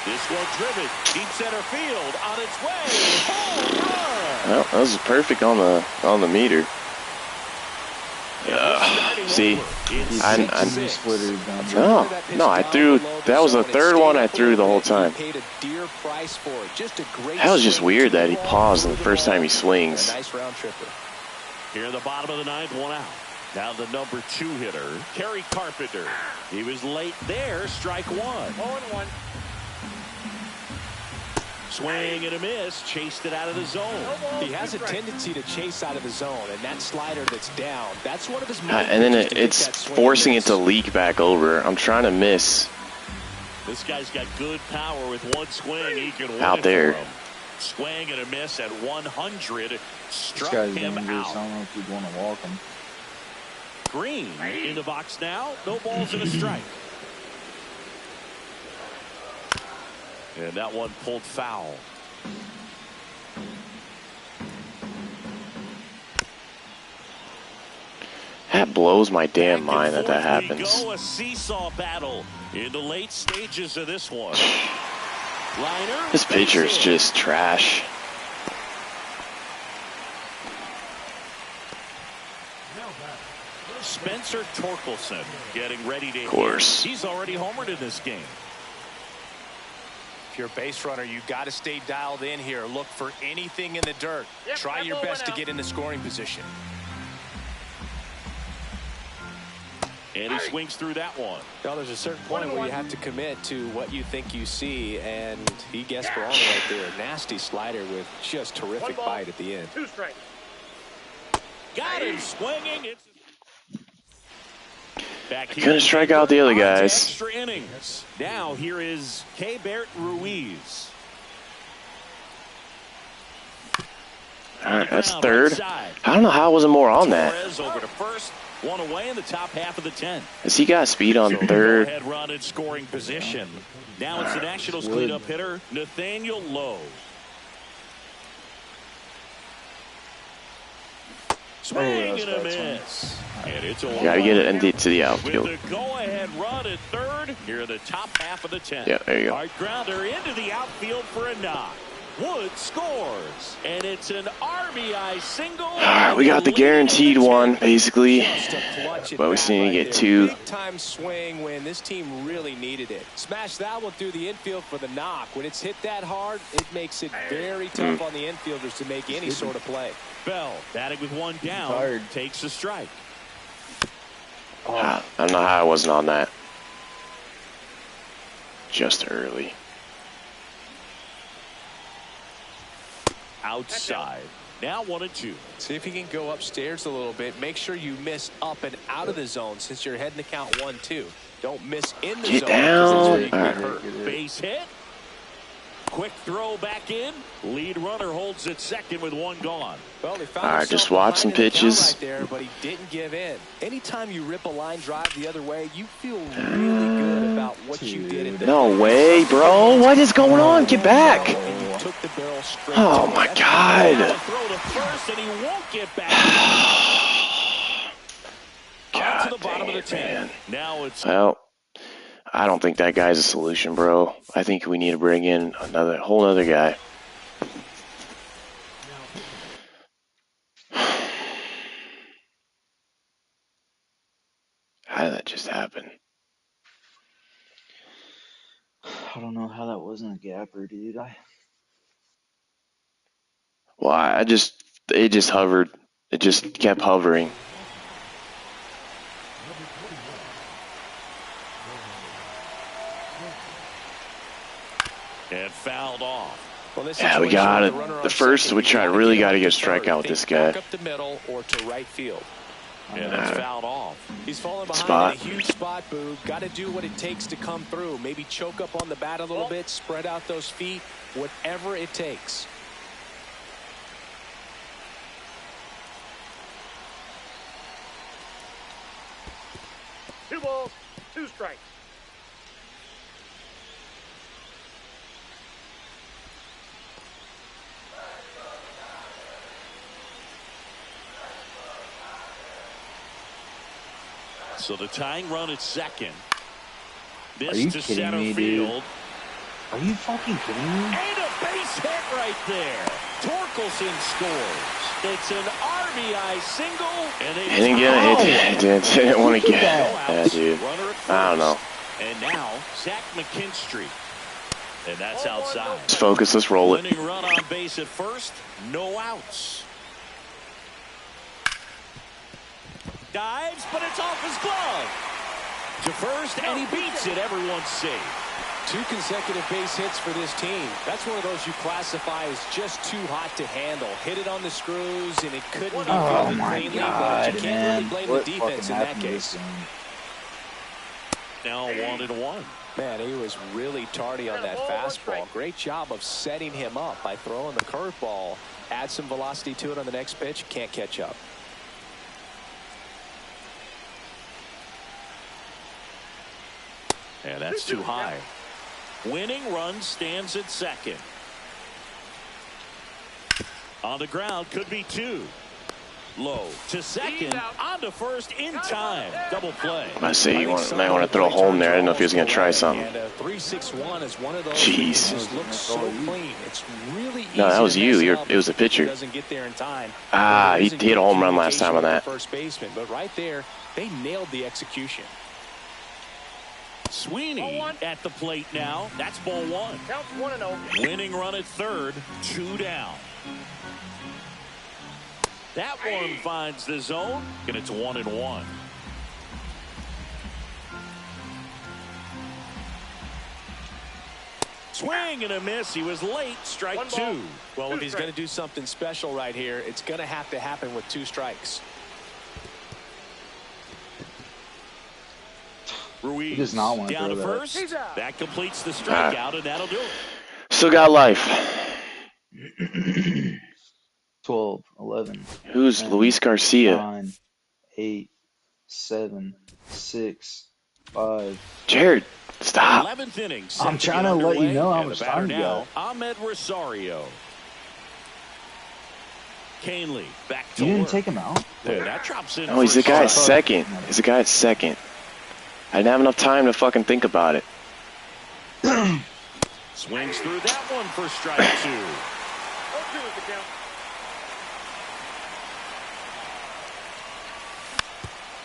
This one driven, deep center field, on its way, home run! Well, that was perfect on the meter. See, no, I threw. That was the third one I threw the whole time. That was just weird that he paused the first time he swings. Here in the bottom of the ninth, one out. Now the number 2 hitter, Kerry Carpenter. He was late there, strike one. 0-1. Swing and a miss, chased it out of the zone. He has a tendency to chase out of the zone, and that slider that's down, that's one of his and then it's forcing it to leak back over. I'm trying to miss. This guy's got good power with one swing. He can win out there. for him. Swing and a miss at 100. Struck This guy's him dangerous. out. I don't know if you'd want to walk him. Green in the box now. No balls and a strike. And that one pulled foul. That blows my damn mind that happens. Go, a seesaw battle in the late stages of this one. Liner, This pitcher's just trash. Spencer Torkelson getting ready to hit. Of course. He's already homered in this game. If you're a base runner, you got to stay dialed in here. Look for anything in the dirt. Yep, Try your best to out. get in the scoring position. And he swings through that one. Now, there's a certain point where you have to commit to what you think you see, and he guessed wrong right there. Nasty slider with just terrific bite at the end. 2 strikes. Got him swinging. It's back here. Couldn't strike out the other On to guys. Extra innings. Now here is Keibert Ruiz. All right, that's third. I don't know how I wasn't more on that. Torres over to first. One away in the top half of the 10th. Has he got speed on third? Go-ahead run in scoring position. Now it's the Nationals cleanup hitter, Nathaniel Lowe. Swing and a miss. And it's a Got to get it into the with outfield. the go-ahead run at third here in the top half of the 10th. Yeah, there you go. Hard grounder into the outfield for a knock. Wood scores, and it's an RBI single. All right, we got the guaranteed one, basically. But we still need to get 2. Big time swing when this team really needed it. Smash that one through the infield for the knock. When it's hit that hard, it makes it very tough on the infielders to make any sort of play. Bell batting with one down, Tired. takes a strike. I don't know how I wasn't on that. just early. Outside. Now 1-2. See if you can go upstairs a little bit. Make sure you miss up and out of the zone since you're heading to count 1-2. Don't miss in the Get zone. down. That's where you get hurt. Base hit. Quick throw back in. Lead runner holds at second with one gone. Well, he found All right, himself just watch some behind in the count pitches. right there, but he didn't give in. Anytime you rip a line drive the other way, you feel really good about what you did at the No way, bro. What is going on? Get back. And you took the barrel straight Oh to my it. God. Throw to first, and he won't get back. On to God the bottom dang of the it, 10. man. Now it's Well, I don't think that guy's a solution, bro. I think we need to bring in another whole other guy. How did that just happen? I don't know how that wasn't a gapper, dude. Well, it just hovered. It just kept hovering. and fouled off. Well, this Yeah, we situation got with it. the runner The on first, second, we you try gotta really get got to up get a to third. strikeout with Think this guy. back up the middle or to right field. And it's fouled off. He's falling behind Spot. in a huge spot, Boo. Got to do what it takes to come through. Maybe choke up on the bat a little bit, spread out those feet, whatever it takes. Two balls, two strikes. So the tying run at second. Are This you to kidding center me, dude? field. Are you fucking kidding me? And a base hit right there. Torkelson scores. It's an RBI single. And It didn't get it. Didn't want to get. Yeah, dude. Runner at I don't know. first. And now Zach McKinstry. And that's outside. Let's focus. Let's roll it. Winning run on base at first. No outs. Dives, but it's off his glove. To first, and he beats it. Everyone's safe. 2 consecutive base hits for this team. That's one of those you classify as just too hot to handle. Hit it on the screws, and it couldn't be Oh fielded my cleanly, God, but you can't man! really blame What the defense fucking in that happened to this case. game? Now 1-1. Man, he was really tardy on that fastball. Great job of setting him up by throwing the curveball. Add some velocity to it on the next pitch. Can't catch up. And that's too high. Winning run stands at second. On the ground, could be 2. Low to second, on to first in time. Double play. I say you might want to throw a home there. I didn't know if he was going to try something. And a 3-6-1 is one of those. Jeez. Just looks so clean. It's really easy. No, that was to you. mess up It was the if he pitcher. Doesn't get there in time. Ah, he There hit a home run last isn't time on good that. First baseman, but right there, they nailed the execution. Sweeney at the plate now. That's ball 1. Counts 1-0. Winning run at third, 2 down. That one finds the zone, and it's 1-1. Swing and a miss. He was late. Strike 2. Well, if he's going to do something special right here, it's going to have to happen with 2 strikes. Ruiz He does not want to down to throw that. first. He's out. That completes the strikeout, and that'll do it. Still got life. 12, 11, Who's 10, Luis Garcia? 9, 8, 7, 6, 5. Jared, stop. 11th inning. I'm trying to let you know how and much the batter time you now, got. Ahmed Rosario. Canley back to You didn't work. take him out? And that drops in. No, he's the for guy at strike. second. He's the guy at second. I didn't have enough time to fucking think about it. Swings through that one for strike 2. 0-2 is the count.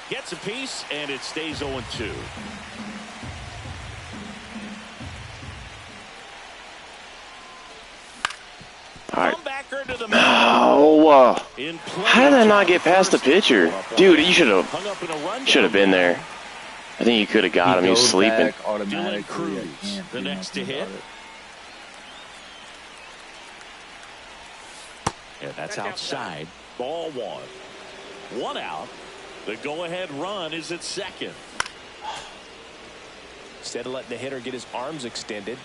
Gets a piece, and it stays 0-2. All right. Comebacker to the Oh, in play. how did I not get past the pitcher? Dude, you should Hung up in a run have been there. I think you could have got him. He was sleeping. Back automatically. Cruz, I can't the do next to nothing hit. about it. And that's outside. Ball one. One out. The go-ahead run is at second. Instead of letting the hitter get his arms extended,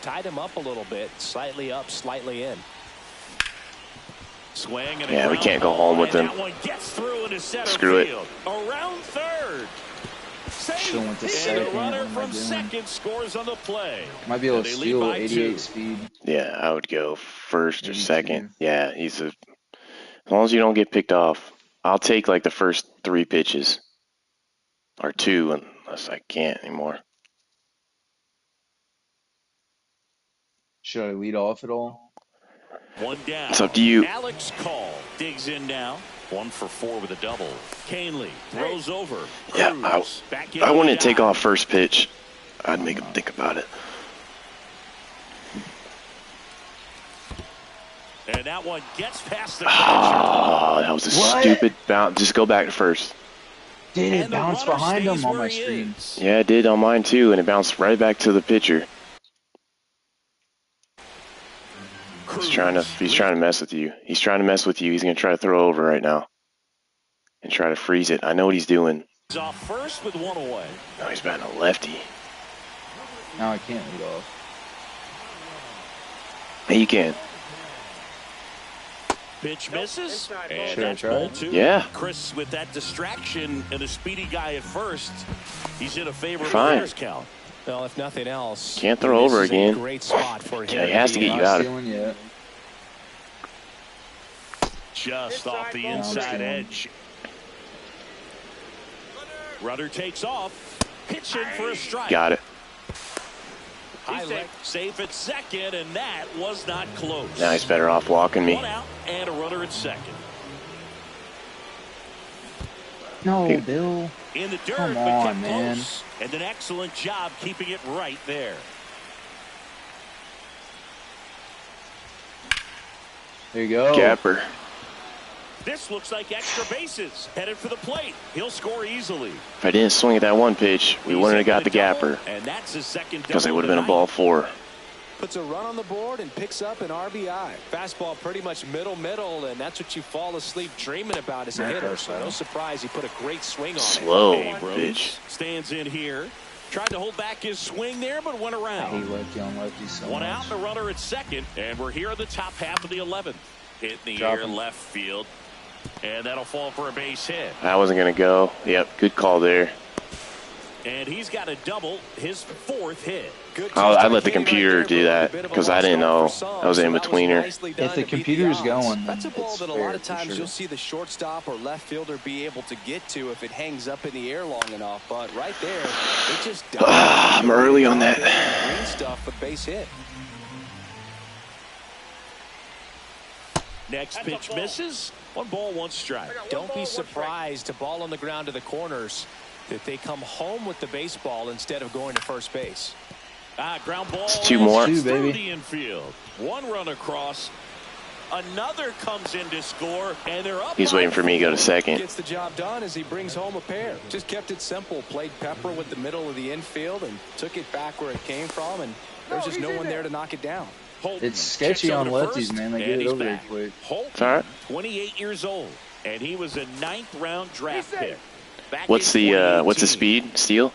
tied him up a little bit, slightly up, slightly in. Swing and Yeah, we can't go home with him. That one gets through into center Screw field. Around third. Should've went to And second. the runner What am I from doing? second scores on the play. Might be able And to they lead steal by 88 2. speed. Yeah, I would go first or 82. second. Yeah, as long as you don't get picked off. I'll take like the first 3 pitches. Or 2, unless I can't anymore. Should I lead off at all? One down. It's up to you. Alex Call digs in now. 1 for 4 with a double. Canley throws over. Yeah, Cruz back in I the wouldn't take dive. off first pitch. I'd make him think about it. And that one gets past the catcher. Oh, that was a What? stupid bounce. Just go back to first. Did it And the bounce runner behind stays him on where my he screen? is. Yeah, it did on mine too, and it bounced right back to the pitcher. He's trying to mess with you. He's trying to mess with you. He's gonna try to throw over right now. And try to freeze it. I know what he's doing. He's off first with 1 away. No, he's batting a lefty. Now I can't lead off. Hey, you can. Pitch misses. Inside And Should I that's try? ball 2. Yeah. Chris with that distraction and a speedy guy at first. He's in a favor of the Fine. runner's count. Well, if nothing else, Can't throw this over is a again. great spot for him. Yeah, he has to be get in. you Not out. stealing yet. Just off the Inside inside ball. edge. Runner takes off. Pitch in for a strike. Got it. High leg safe at second, and that was not close. Now he's better off walking me. 1 out and a runner at second. No, Hey. Bill. In the dirt, Come but on, kept man. close. And an excellent job keeping it right there. There you go. Gapper. This looks like extra bases. Headed for the plate. He'll score easily. If I didn't swing at that one pitch, we wouldn't have got the gapper. And that's his second Because it double would of have the been a ball night. 4. Puts a run on the board and picks up an RBI. Fastball pretty much middle, and that's what you fall asleep dreaming about as a hitter. So no surprise he put a great swing on it. Slow Hey, Rose pitch. stands in here. Tried to hold back his swing there, but went I hate around. lefty on lefty so 1 much. out, and a runner at second. And we're here in the top half of the 11th. Hit in the Drop air him. left field. And that'll fall for a base hit. I wasn't going to go. Yep, good call there. And he's got a double, his 4th hit. Good I touch let the hitting computer right there, do but a that bit of a because I lost didn't start know. for some. I was in So betweener. nicely done If the to beat computer's odds. going, That's a then ball it's that a fair lot of for times sure. you'll see the shortstop or left fielder be able to get to if it hangs up in the air long enough. But right there, it just I'm early on that. green stuff, but base hit. Next pitch misses. 1 ball, 1 strike. Don't be surprised to ball on the ground to the corners that they come home with the baseball instead of going to first base. Ground ball. It's 2 more. Two, Through baby. the infield. 1 run across. Another comes in to score, and they're up. He's by waiting for me to go to 4. second. Gets the job done as he brings home a pair. Just kept it simple. Played Pepper with the middle of the infield and took it back where it came from, and there's just no one there to knock it down. Holton It's sketchy checks on over to lefties, first, man. They and get it he's over there back. quick. Holton, It's all right. 28 years old, and he was a 9th round draft pick. Back What's in the 2018. speed? Steal?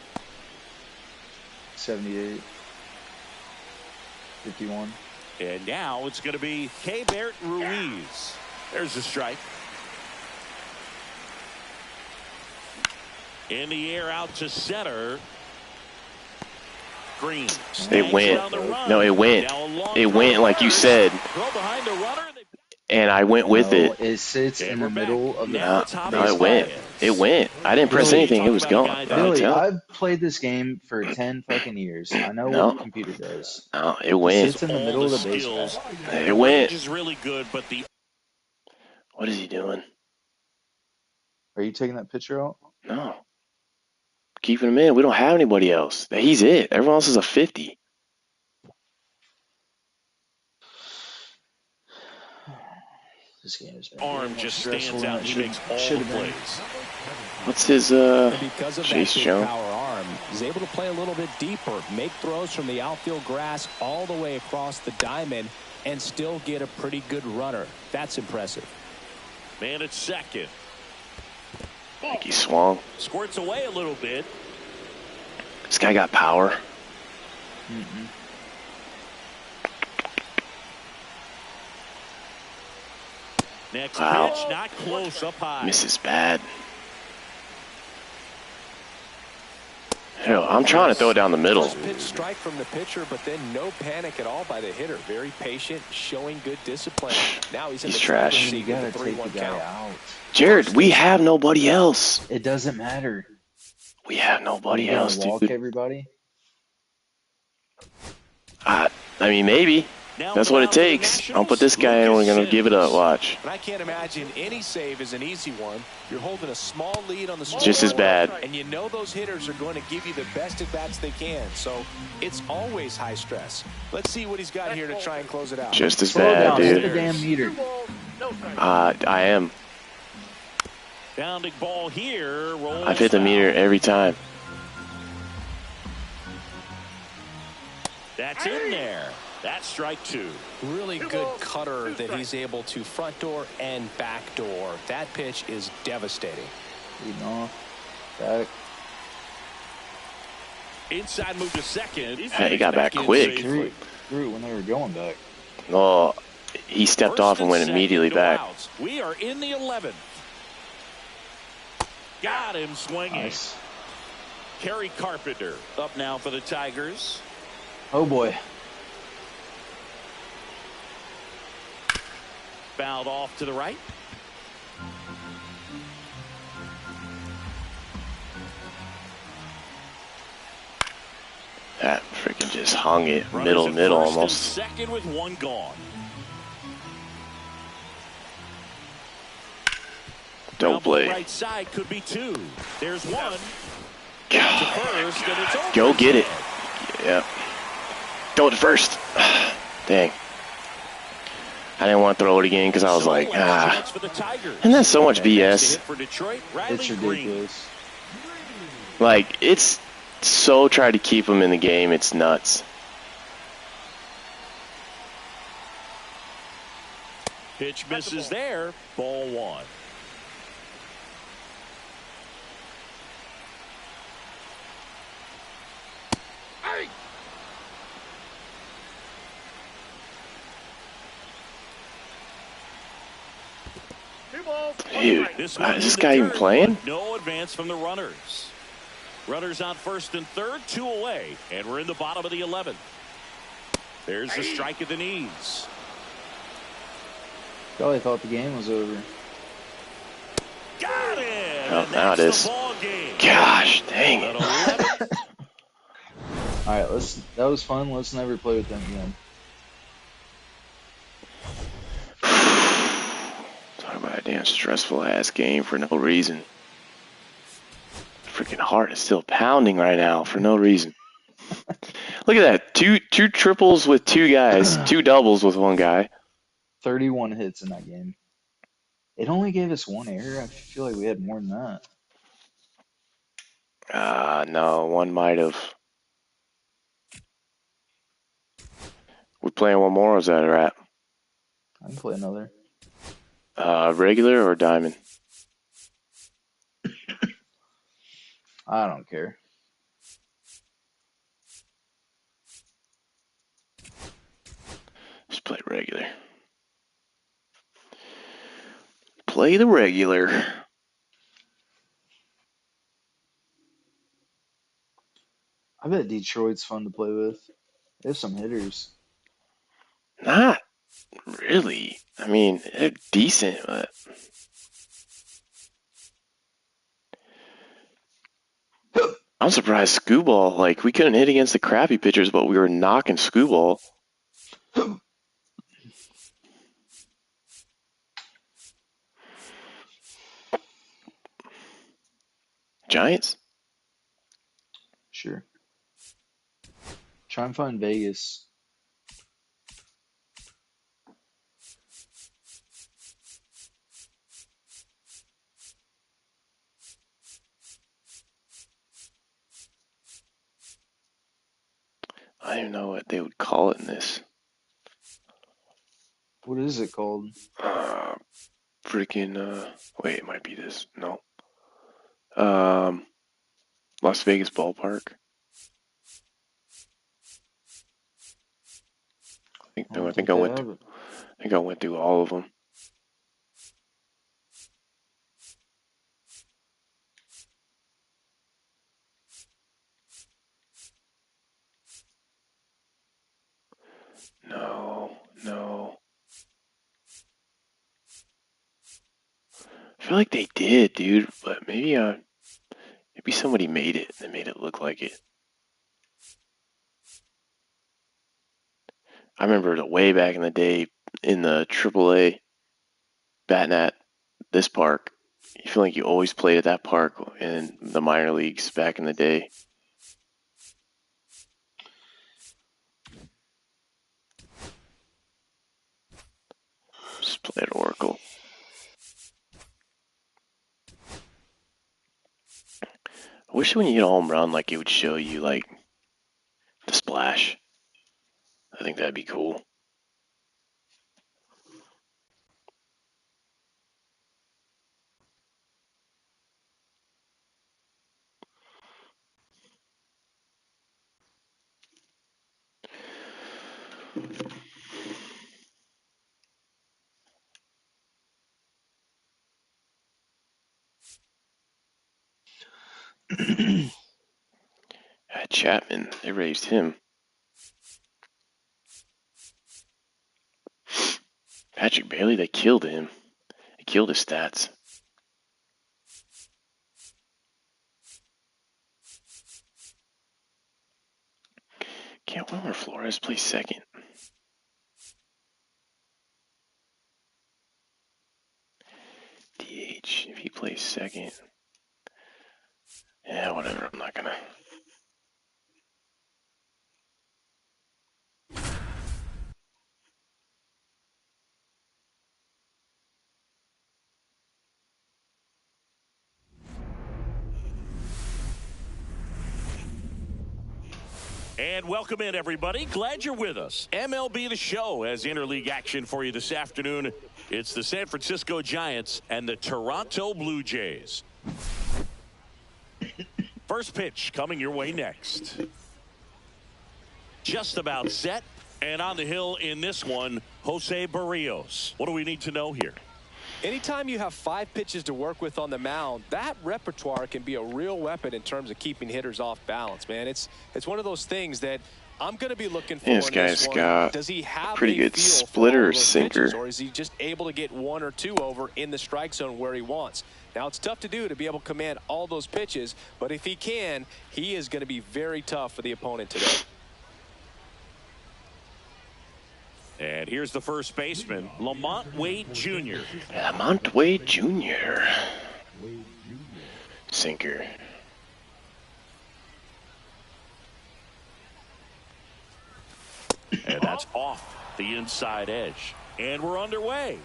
78. 51. And now it's going to be Keibert Ruiz. There's a strike. In the air out to center. Green. It went. No, it went. It went like you said. Throw behind the runner. And I went with No, it. It sits in the middle of the Now it's No, it went. It went. I didn't press Billy, anything. It was talk about a going. guy No, Billy, tell- I've played this game for 10 fucking years. I know No. what the computer does. no, it It went. sits in the All middle the of the base skills. path. It went. Is really good, but the What is he doing? Are you taking that picture out? No. Keeping him in. We don't have anybody else. He's it. Everyone else is a 50. This game has been arm more just stressful stands than out. it He makes all the should have been. plays. What's his And because of Chase that big Jones? power arm, He's able to play a little bit deeper, make throws from the outfield grass all the way across the diamond, and still get a pretty good runner. That's impressive. Man at second. I think he swung. Squirts away a little bit. This guy got power. Next Wow. pitch, not close, up high. Misses bad. Hell, I'm trying to throw it down the middle. First pitch strike from the pitcher, but then no panic at all by the hitter. Very patient, showing good discipline. Now he's in He's the trash. driver's You seat gotta with a take the 3-1 guy count. out. Jared, we have nobody else. It doesn't matter. We have Are nobody you gonna else, walk dude. everybody? I mean, maybe. Now That's on the what it mound for the takes. I'll put this Nationals, guy in and we're Lucas going to give it up. Sims. Watch. And I can't imagine any save is an easy one. You're holding a small lead on the scoreboard. Just as bad. And you know those hitters are going to give you the best at-bats they can. So it's always high stress. Let's see what he's got here to try and close it out. Just as Slow bad, down. Hit the dude. damn meter. 2 balls, no strikes. I am. Bounding ball here. Rolls I've hit the meter foul. every time. That's in there. That's strike 2. Really good cutter that he's able to front door and back door. That pitch is devastating. Leading off. Back. Inside move to second. Hey, he got back in quick. safely. Through when they were going back. Oh, he stepped First off and went second, immediately no back. outs. We are in the 11th. Got him swinging. Nice. Kerry Carpenter up now for the Tigers. Oh boy. Fouled off to the right. That freaking just hung it Runners middle at middle first and almost. second with one gone. Don't Down the play. right side could be 2. There's one. To God. first, and it's over Go his get it. head. Yeah. Throw it to first. Dang. I didn't want to throw it again because I was So like, last chance for the Tigers. And that's so much Next to BS. hit for Detroit, Riley It's Green. ridiculous. Like, it's so try to keep them in the game. It's nuts. Pitch misses there. Ball 1. Dude, This is this in the guy even dirt, playing? but no advance from the runners. Runners on first and third, 2 away, and we're in the bottom of the 11th. There's the strike at the knees. Probably thought the game was over. Got it. Oh, And now it that's is. the ball game. Gosh, dang At it. 11. All right, that was fun. Let's never play with them again. Talk about a damn stressful ass game for no reason. Freaking heart is still pounding right now for no reason. Look at that. Two triples with 2 guys. 2 doubles with 1 guy. 31 hits in that game. It only gave us 1 error. I feel like we had more than that. No, 1 might have. We're playing 1 more, or is that a wrap? I can play another. Regular or diamond? I don't care. Just play regular. Play the regular. I bet Detroit's fun to play with. They have some hitters. Not really. I mean, they're decent, but I'm surprised Scooball, like, we couldn't hit against the crappy pitchers, but we were knocking Scooball. Giants? Sure. Try and find Vegas. don't even know what they would call it in this. What is it called? Freaking, wait, it might be this. No. Las Vegas Ballpark. I think I went through all of them. No. I feel like they did, dude, but maybe somebody made it. They made it look like it. I remember way back in the day in the AAA batting at this park. You feel like you always played at that park in the minor leagues back in the day. Just play at Oracle. I wish when you hit a home run, like it would show you like the splash. I think that'd be cool. Chapman, they raised him. Patrick Bailey, they killed him. They killed his stats. Can't Wilmer Flores play second? DH, if he plays second. Yeah, whatever, I'm not gonna. And welcome in, everybody. Glad you're with us. MLB The Show has interleague action for you this afternoon. It's the San Francisco Giants and the Toronto Blue Jays. First pitch coming your way next. Just about set. And on the hill in this one, Jose Barrios. What do we need to know here? Anytime you have 5 pitches to work with on the mound, that repertoire can be a real weapon in terms of keeping hitters off balance, man. It's one of those things that I'm going to be looking for. This guy's got does he have a pretty good splitter or sinker, pitches, or is he just able to get 1 or 2 over in the strike zone where he wants? Now, it's tough to do to be able to command all those pitches, but if he can, he is going to be very tough for the opponent today. And here's the first baseman, Lamont Wade Jr. Lamont Wade Jr. Sinker. And that's off the inside edge. And we're underway.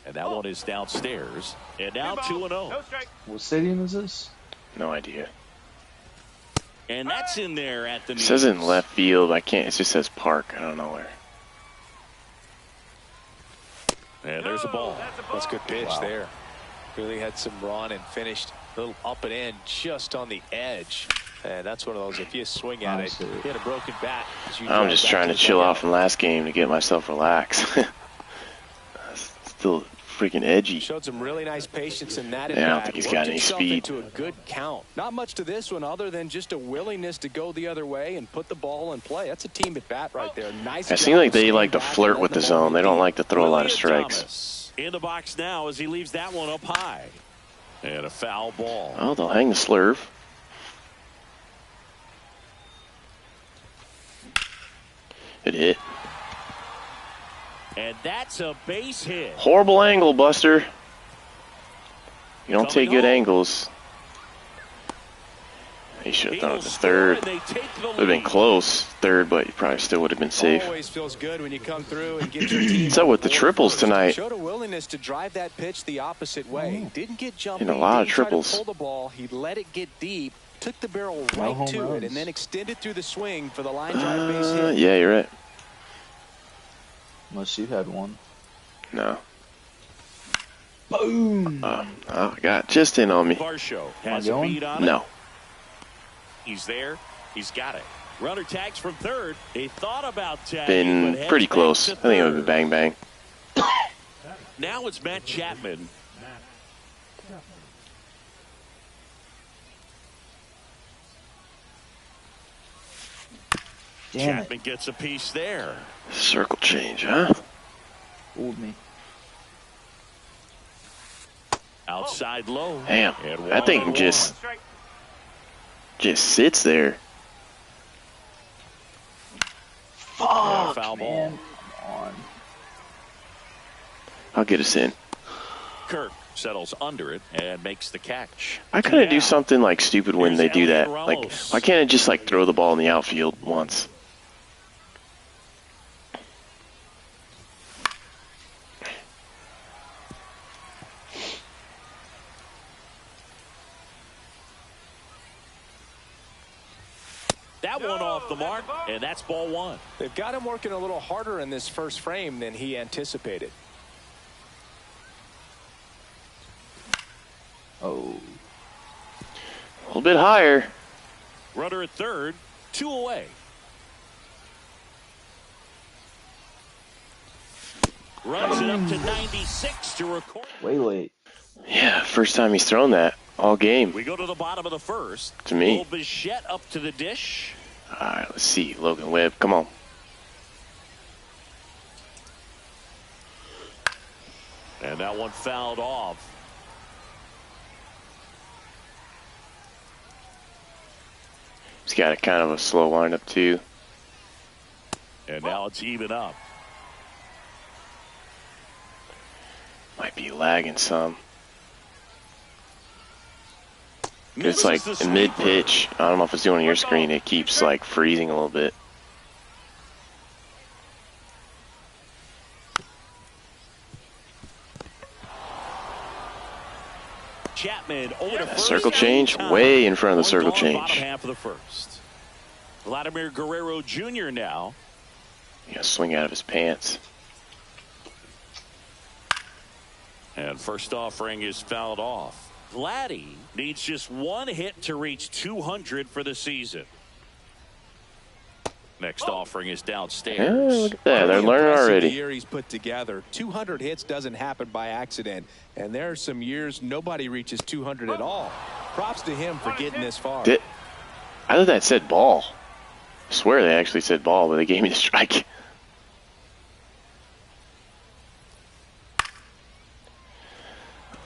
And that one is downstairs. And now 2-0. What stadium is this? No idea. And that's in there at the It says in left field. I can't. It just says park. I don't know where. And there's a ball. That's a good pitch there. Really had some run and finished a little up and in just on the edge. And that's one of those, if you swing at it, hit a broken bat. I'm just trying to chill off from last game to get myself relaxed. Still freaking edgy. Showed some really nice patience in that. Yeah, I don't think he's got any speed. To a good count. Not much to this one other than just a willingness to go the other way and put the ball in play. That's a team at bat right there. Nice. It seems like they like to flirt with the zone. They don't like to throw a lot of strikes. Thomas in the box now as he leaves that one up high. And a foul ball. Oh, they'll hang the slurve. It hit. And that's a base hit. Horrible angle, Buster. You don't take good angles. He should have thrown it to third. Would have been close, third, but he probably still would have been safe. Always feels good when you come through and get your team. What's up with the triples tonight? Showed a willingness to drive that pitch the opposite way. Didn't get jumpy. In a lot of triples. Pull the ball. He let it get deep Took the barrel No right home to runs. it and then extended through the swing for the line drive base hit. Yeah, you're right. Unless you had one. No. Boom! Oh, got just in on me. Varsho Am I has a going? beat on it. No. He's there. He's got it. Runner tags from third. He thought about tagging, Been but heads pretty back close. to I think it would third. be bang bang. Now it's Matt Chapman. Damn Chapman gets a piece there. Circle change, huh? Fooled me. Outside low. Damn. And That thing 1-1. just sits there. Yeah, Fuck, foul man. ball. Come on. I'll get us in. Kirk settles under it and makes the catch. Why couldn't I do Now, something like stupid when here's they do that? Elliot Like, Ramos. why can't I just like throw the ball in the outfield once? That one off the mark, and that's ball one. They've got him working a little harder in this first frame than he anticipated. Oh. A little bit higher. Runner at third, 2 away. Runs it up to 96 to record. Way late. Yeah, first time he's thrown that all game. We go to the bottom of the first. To me. Little Bichette up to the dish. All right, let's see. Logan Webb, come on. And that one fouled off. He's got a kind of a slow windup too. And now it's even up. Might be lagging some. It's Misses like the in mid sweeper. pitch. I don't know if it's doing on your screen. It keeps like freezing a little bit. Chapman over to first. Circle change, way in front of the circle One gone, change. Bottom half of the first. Vladimir Guerrero Jr. now. You gotta swing out of his pants. And first offering is fouled off. Vladdy needs just one hit to reach 200 for the season. Next offering is downstairs. Yeah, look at that. They're Pretty learning impressive, already. The year he's put together. 200 hits doesn't happen by accident. And there are some years nobody reaches 200 at all. Props to him for getting this far. I thought that said ball. I swear they actually said ball, but they gave me the strike.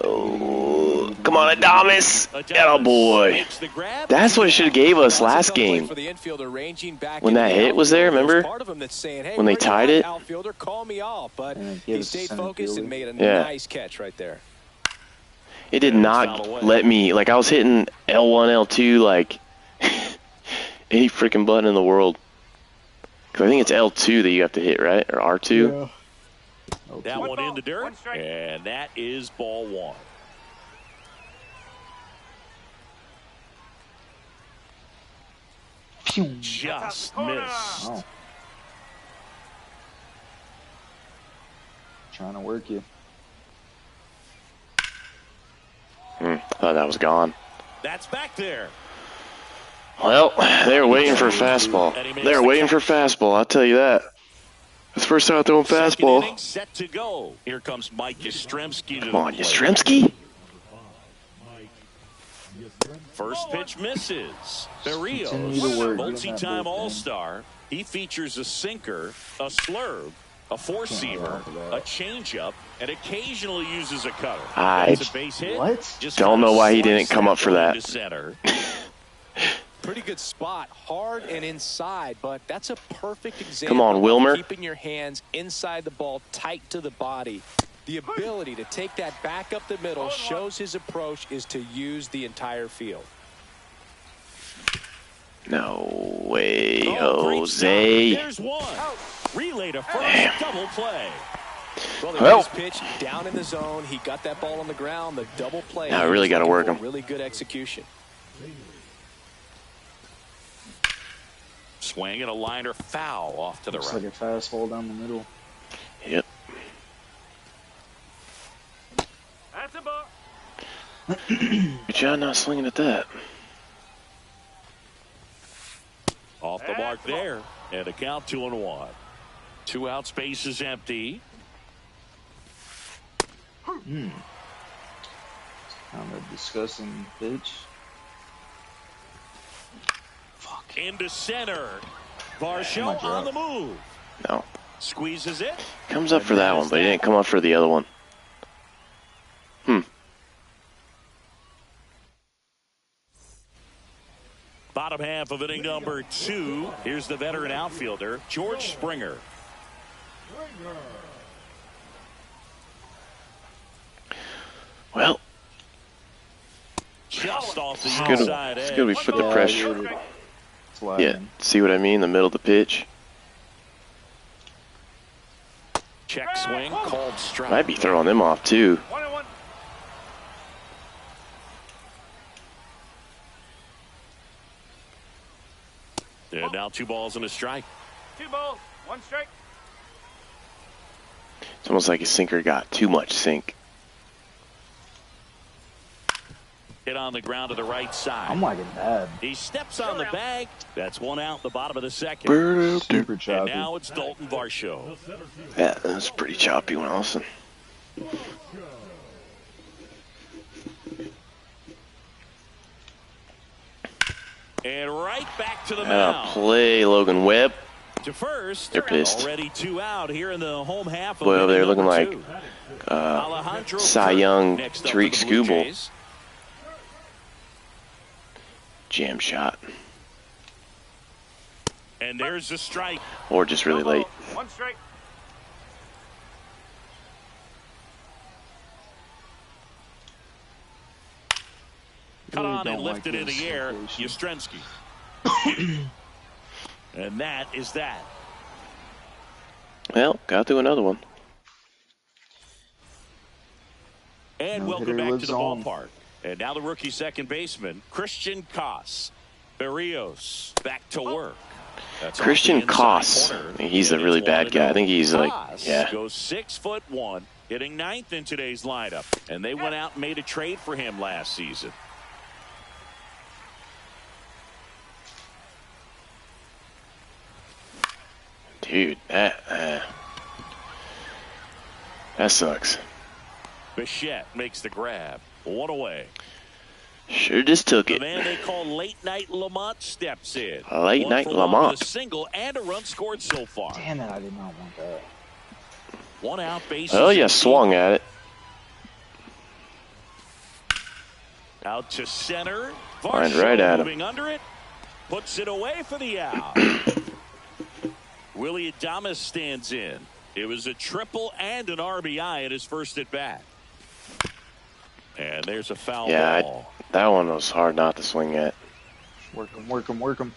Oh, come on, Adames. Oh, boy. Makes the grab. That's what it should have gave us That's a last tough play game. for the infielder, ranging back When into that the hit was there, outfield. There's remember? part of him that's saying, hey, When they where you tied at, it? outfielder, call me off. But And it he gives stayed center focused and fielder. made a Yeah. nice catch right there. It did And it's fouled not away. let me, like I was hitting L1, L2, like any freaking button in the world. Because I think it's L2 that you have to hit, right? Or R2? That one in the dirt. And that is ball one. Just missed. Oh. Trying to work you. I thought that was gone. That's back there. Well, they were waiting for a fastball. They were waiting for a fastball, I'll tell you that. It's the first time I throw a Second inning fastball. set to go. Here comes Mike Yastrzemski to Come on, the plate. Yastrzemski? First pitch misses. Continue to Berrios, work. Get in that multi-time bullpen. All-Star. He features a sinker, a slurve, a four-seamer, a changeup, and occasionally uses a cutter. I That's a base hit. What? Just don't know why he didn't slice come up for line that. to center. Pretty good spot, hard and inside, but that's a perfect example Come on, Wilmer. of keeping your hands inside the ball, tight to the body. The ability to take that back up the middle shows his approach is to use the entire field. No way, Oh, great stop. Jose. There's one. Relay to first, Damn. double play. Well, Well. his pitch down in the zone. He got that ball on the ground. The double play. Now I really He was gotta looking work for him. Really good execution. Swing and a liner foul off to the Looks right. like a fastball down the middle. Yep. That's a ball. Good job not swinging at that. Off the mark there. And a count 2-1. 2 out, space is empty. Kind of disgusting pitch. Fuck. Into center. Varsho on the move. No. Squeezes it. Comes up for that one, but he didn't come up for the other one. Bottom half of inning number 2. Here's the veteran outfielder, George Springer. Well, Just off the it's good, inside it's edge. good we put the pressure. It's lagging. Yeah, see what I mean? The middle of the pitch. Check swing, called strike. Might be throwing them off, too. 1-1. And now 2 balls and a strike. 2 balls, 1 strike. It's almost like his sinker got too much sink. Hit on the ground to the right side. I'm liking that. He steps on the bag. That's 1 out, the bottom of the second. Super And choppy. now it's Dalton Varsho. Yeah, that was pretty choppy one, Austin. And right back to the Now mound. play Logan Webb. To first. They're pissed. Already 2 out here in the home half of Well, they're inning looking number like 2. uh, Alejandro Cy Kirk Young, next up Tariq for the Blue Skubal. Jays. Jam shot. And there's a strike. Or just really late. 1 strike. Cut Really on and don't like lifted in this the air. location. Yastrzemski. And that is that. Well, got through another one. And No welcome hitter back to lives the on. ballpark. And now the rookie second baseman, Christian Koss. Berrios back to work. That's off Christian the inside Koss. corner. He's a And really it's bad 1-0. guy. I think he's like, Koss yeah. goes 6'1", hitting 9th in today's lineup. And they went out and made a trade for him last season. Dude, that sucks. Bichette makes the grab. 1 away. Should just took The it. man they call Late Night Lamont steps in. Late 1 Night for 1 with Lamont. a single and a run scored so far. Damn it, I did not want that. 1 out, base. Oh, yeah, swung at it. Out to center. Lined Varsho right at him. moving under it. Puts it away for the out. Willie Adames stands in. It was a triple and an RBI at his first at bat. And there's a foul Yeah, ball. that one was hard not to swing at. Work him, work him, work him.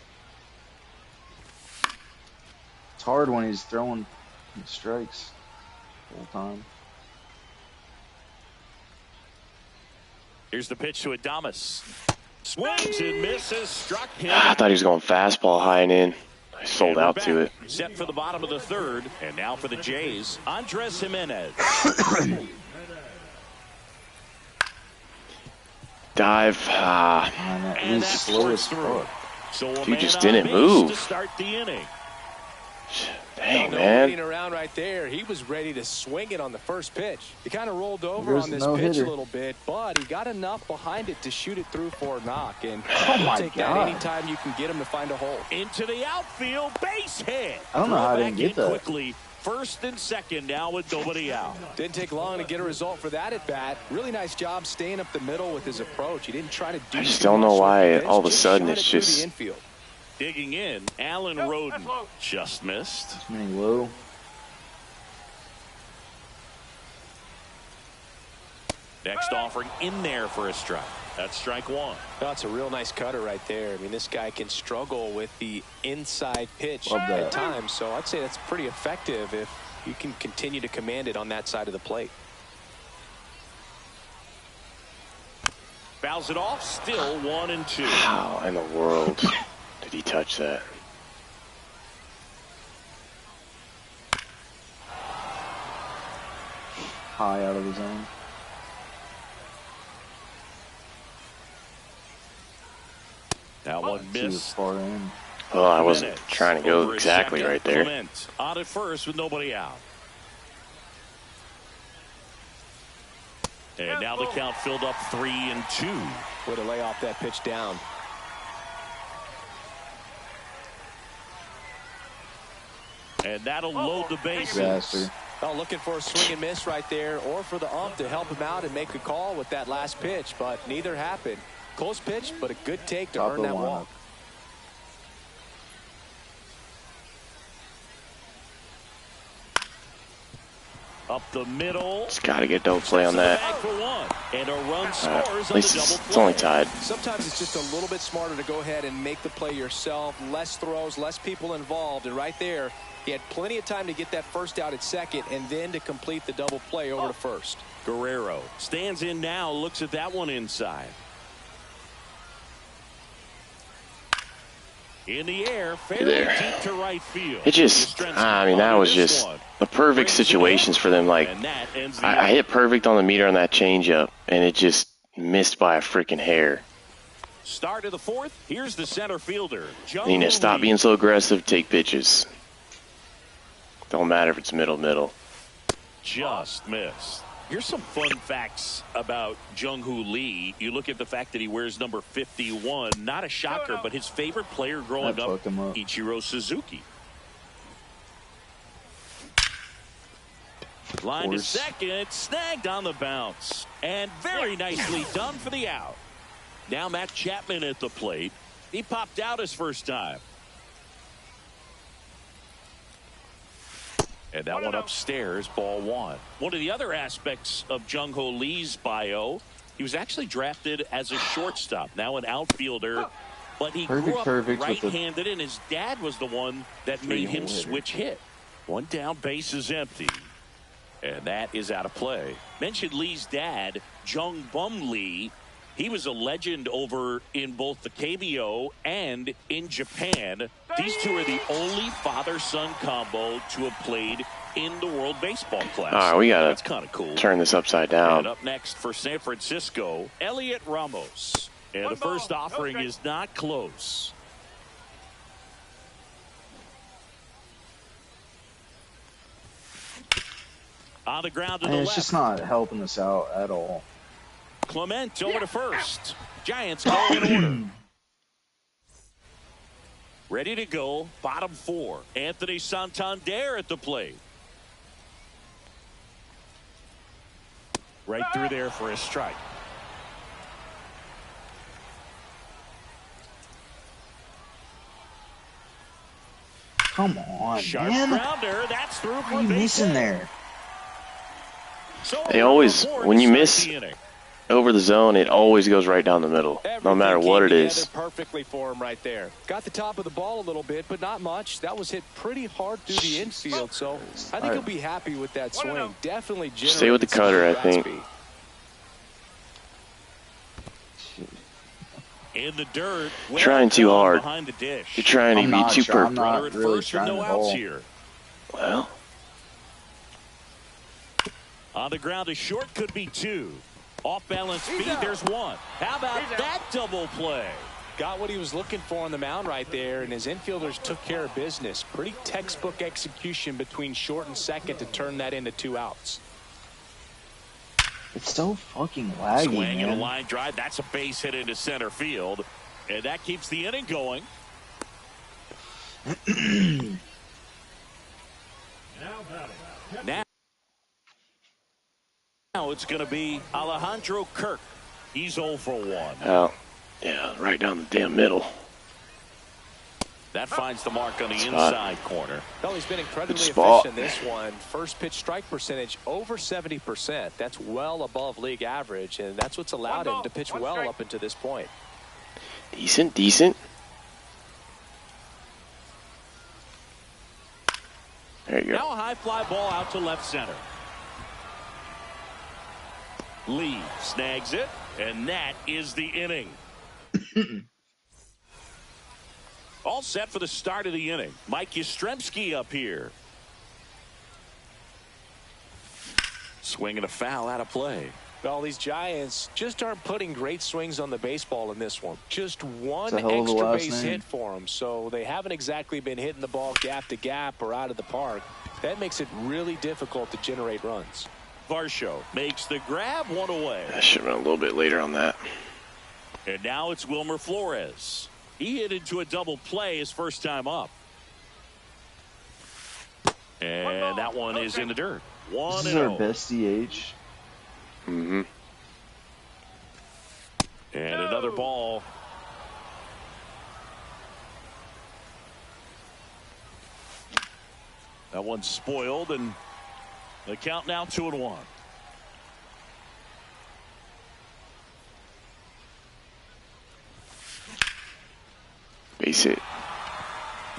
It's hard when he's throwing strikes the whole time. Here's the pitch to Adames. Swings and misses. Struck him. I thought he was going fastball high and in. I sold And we're out back. to it. Set for the bottom of the third. And now for the Jays, Andres Jimenez. Dive. Man, And he's that's slow as forced through. fuck. So a Dude man just on didn't base move. to start the inning. Dang, No waiting man. around right there. He was ready to swing it on the first pitch. He kind of rolled over There's on this no pitch hitter. a little bit, but he got enough behind it to shoot it through for a knock. And Oh you my take God. that anytime you can get him to find a hole. Into the outfield, base hit. I don't know how I Throw didn't back get in that. quickly. First and second now with nobody out. Didn't take long to get a result for that at bat. Really nice job staying up the middle with his approach. He didn't try to do I just too don't know much why with the all of a pitch, sudden shot it's it through just- the infield. Digging in, Alan Roden just missed. Many low. Next offering in there for a strike. That's strike 1. That's a real nice cutter right there. I mean, this guy can struggle with the inside pitch Love that. at times, so I'd say that's pretty effective if you can continue to command it on that side of the plate. Fouls it off, still 1-2. How in the world did he touch that? high out of the zone. That one Too missed. far in. Oh, I wasn't trying to go exactly right there. Clement on at first with nobody out. And now the count filled up 3-2. Way to lay off that pitch down. And that'll load the bases. Disaster. Oh, looking for a swing and miss right there, or for the ump to help him out and make a call with that last pitch, but neither happened. Close pitch, but a good take to earn that walk. Up the middle. Just got to get double play on that. And a run scores At least it's only tied. Sometimes it's just a little bit smarter to go ahead and make the play yourself. Less throws, less people involved. And right there, he had plenty of time to get that first out at second and then to complete the double play over to first. Guerrero stands in now, looks at that one inside. In the air, fairly deep to right field. It just, I mean, that was just the perfect situations for them. Like, I hit perfect on the meter on that changeup, and it just missed by a freaking hair. Start of the fourth. Here's the center fielder. You need to stop being so aggressive, take pitches. Don't matter if it's middle. Just missed. Here's some fun facts about Jung-Hoo Lee. You look at the fact that he wears number 51. Not a shocker, but his favorite player growing up, Ichiro Suzuki. Line to second, snagged on the bounce. And very nicely done for the out. Now Matt Chapman at the plate. He popped out his first time. And that one upstairs, ball one. One of the other aspects of Jung-Hoo Lee's bio, he was actually drafted as a shortstop, now an outfielder. But he grew up right-handed, and his dad was the one that made him switch hit. One down, base is empty. And that is out of play. Mentioned Lee's dad, Jung Bum Lee. He was a legend over in both the KBO and in Japan. These two are the only father-son combo to have played in the World Baseball Classic. All right, we got That's kind of cool. Turn this upside down. And up next for San Francisco, Elliot Ramos. And the first offering is not close. On the ground to the left. It's just not helping us out at all. Clement over to first. Giants go in order. Ready to go. Bottom four. Anthony Santander at the plate. Right through there for a strike. Come on, Sharp man. grounder. That's through for What are you missing there? They always, when you miss over the zone, it always goes right down the middle, no matter what it is. Perfectly for him right there. Got the top of the ball a little bit, but not much. That was hit pretty hard through the infield, so I think he'll be happy with that swing. Definitely stay with the cutter, I think. In the dirt, trying too hard. Behind the dish. You're trying to be too perfect. I'm not really trying no at outs all. here. Well, on the ground, a short could be two. Off balance speed, there's one. How about that double play? Got what he was looking for on the mound right there, and his infielders took care of business. Pretty textbook execution between short and second to turn that into two outs. It's so fucking laggy, Swing and a man. line drive. That's a base hit into center field. And that keeps the inning going. Now it's going to be Alejandro Kirk. He's 0 for 1. oh, yeah, right down the damn middle. That finds the mark on the inside corner. Well, he's been incredibly spot. efficient this one. First pitch strike percentage over 70%. That's well above league average, and that's what's allowed him to pitch well up until this point. Decent. There you go. Now a high fly ball out to left center. Lee snags it, and that is the inning. All set for the start of the inning. Mike Yastrzemski up here. Swing and a foul out of play. Well, these Giants just aren't putting great swings on the baseball in this one. Just one a hell of a extra last base name. hit for them, so they haven't exactly been hitting the ball gap to gap or out of the park. That makes it really difficult to generate runs. Varsho makes the grab, one away. I should run a little bit later on that. And now it's Wilmer Flores. He hit into a double play his first time up. And that one is in the dirt. This is our best DH. Mm-hmm. And another ball. That one's spoiled, and the count now 2-1. Base hit.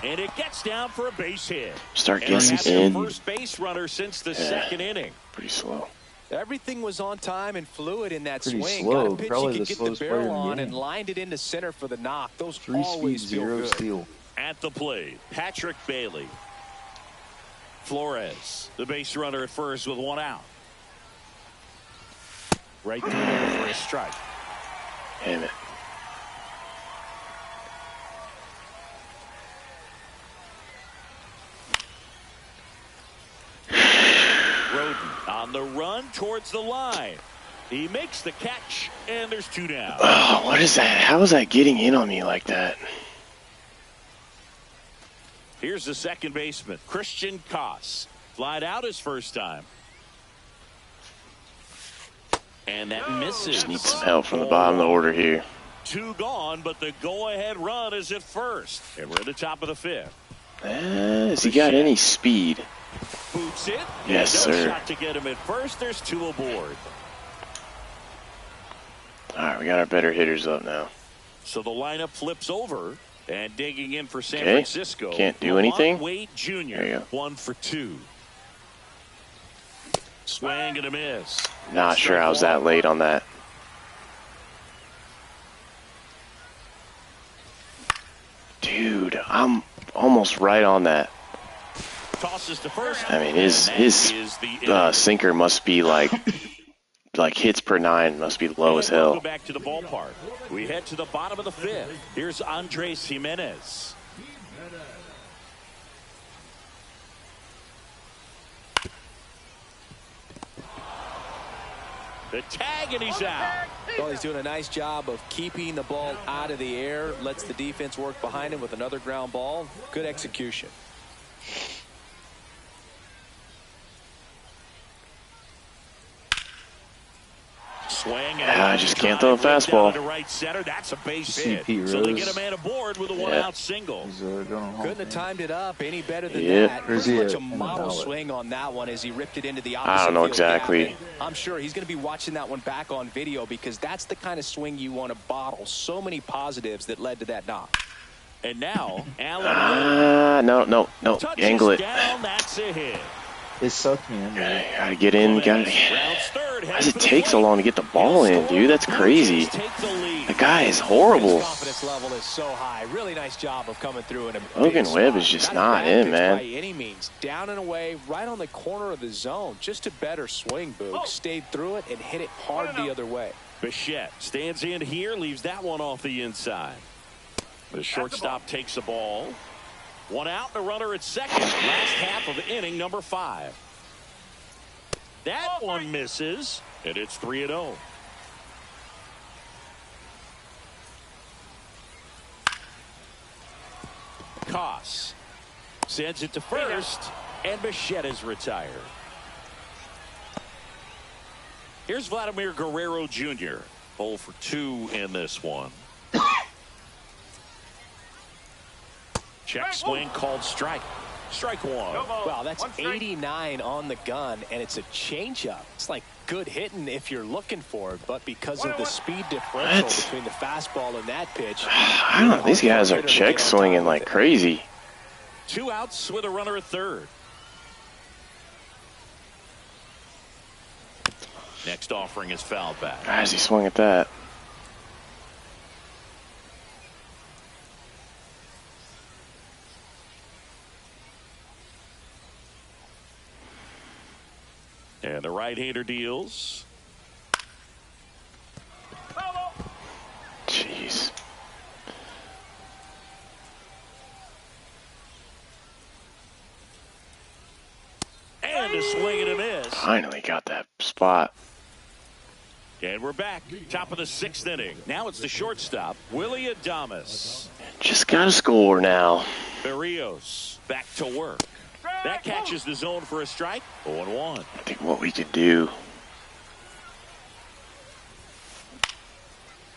And it gets down for a base hit. Start And getting they have in. their first base runner since the second inning. Pretty slow. Everything was on time and fluid in that Pretty swing. slow. Got a pitch Probably he the could get the slowest player barrel in the on game. and lined it into center for the knock. Those 3 speed, always feel 0 good. steal. At the plate, Patrick Bailey. Flores, the base runner at first with one out. Right through there for a strike. Damn it. Roden on the run towards the line. He makes the catch, and there's 2 down. Oh, what is that? How is that getting in on me like that? Here's the second baseman, Christian Koss. Flied out his first time. And that misses. Just need some help from the bottom of the order here. 2 gone, but the go-ahead run is at first. And we're at the top of the 5th. Has he got any speed? Boots it. Yes, no sir. shot to get him at first. There's 2 aboard. All right, we got our better hitters up now. So the lineup flips over. And digging in for San Okay. Francisco. Can't do anything. Wade There you Jr. go. 1 for 2. Swing and a miss. Not sure I was that late on that. Dude, I'm almost right on that. Tosses to first. I mean, his And that is the inning. sinker must be like hits per 9 must be low as And we'll hell. go back to the ballpark. We head to the bottom of the 5th. Here's Andres Jimenez. The tag, and he's out. Well, he's doing a nice job of keeping the ball out of the air. Lets the defense work behind him with another ground ball. Good execution. Swing, and I just can't throw a fastball. To right center. That's a base See hit. Pete So they Rose. get a man aboard with a Yeah. one-out single. He's going home. Couldn't have timed it up any better than Yeah. that. Where's Pretty he much a at in the model ballot? swing on that one as he ripped it into the opposite I don't know field exactly. gap. And I'm sure he's going to be watching that one back on video because that's the kind of swing you want to bottle. So many positives that led to that knock. And now, Allen No. touches Angle it. down. That's a hit. It sucked me in. Gotta get in. Rounds third. Why does it take so long to get the ball in, dude? That's crazy. Take the lead. The guy is horrible. His confidence level is so high. Really nice job of coming through in a Logan big Webb spot. is just a not bad in, pitch man. By any means, down and away, right on the corner of the zone. Just a better swing, Boog. Stayed through it and hit it hard the other way. Bichette stands in here, leaves that one off the inside. The shortstop takes the ball. One out, and a runner at second. Last half of inning number 5. That one misses, and it's 3-0. Koss sends it to first, and Bichette is retired. Here's Vladimir Guerrero Jr. 0 for 2 in this one. Check swing called strike. Strike 1. Wow, that's 89 on the gun, and it's a changeup. It's like good hitting if you're looking for it, but because of the speed differential What? between the fastball and that pitch. I don't know. These guys are check swinging like crazy. 2 outs with a runner at third. Next offering is fouled back. Why does he swing at that? And the right-hander deals. Jeez. And a swing and a miss. Finally got that spot. And we're back. Top of the 6th inning. Now it's the shortstop, Willie Adames. Just got to score now. Berrios back to work. That catches the zone for a strike. 0-1. I think what we could do.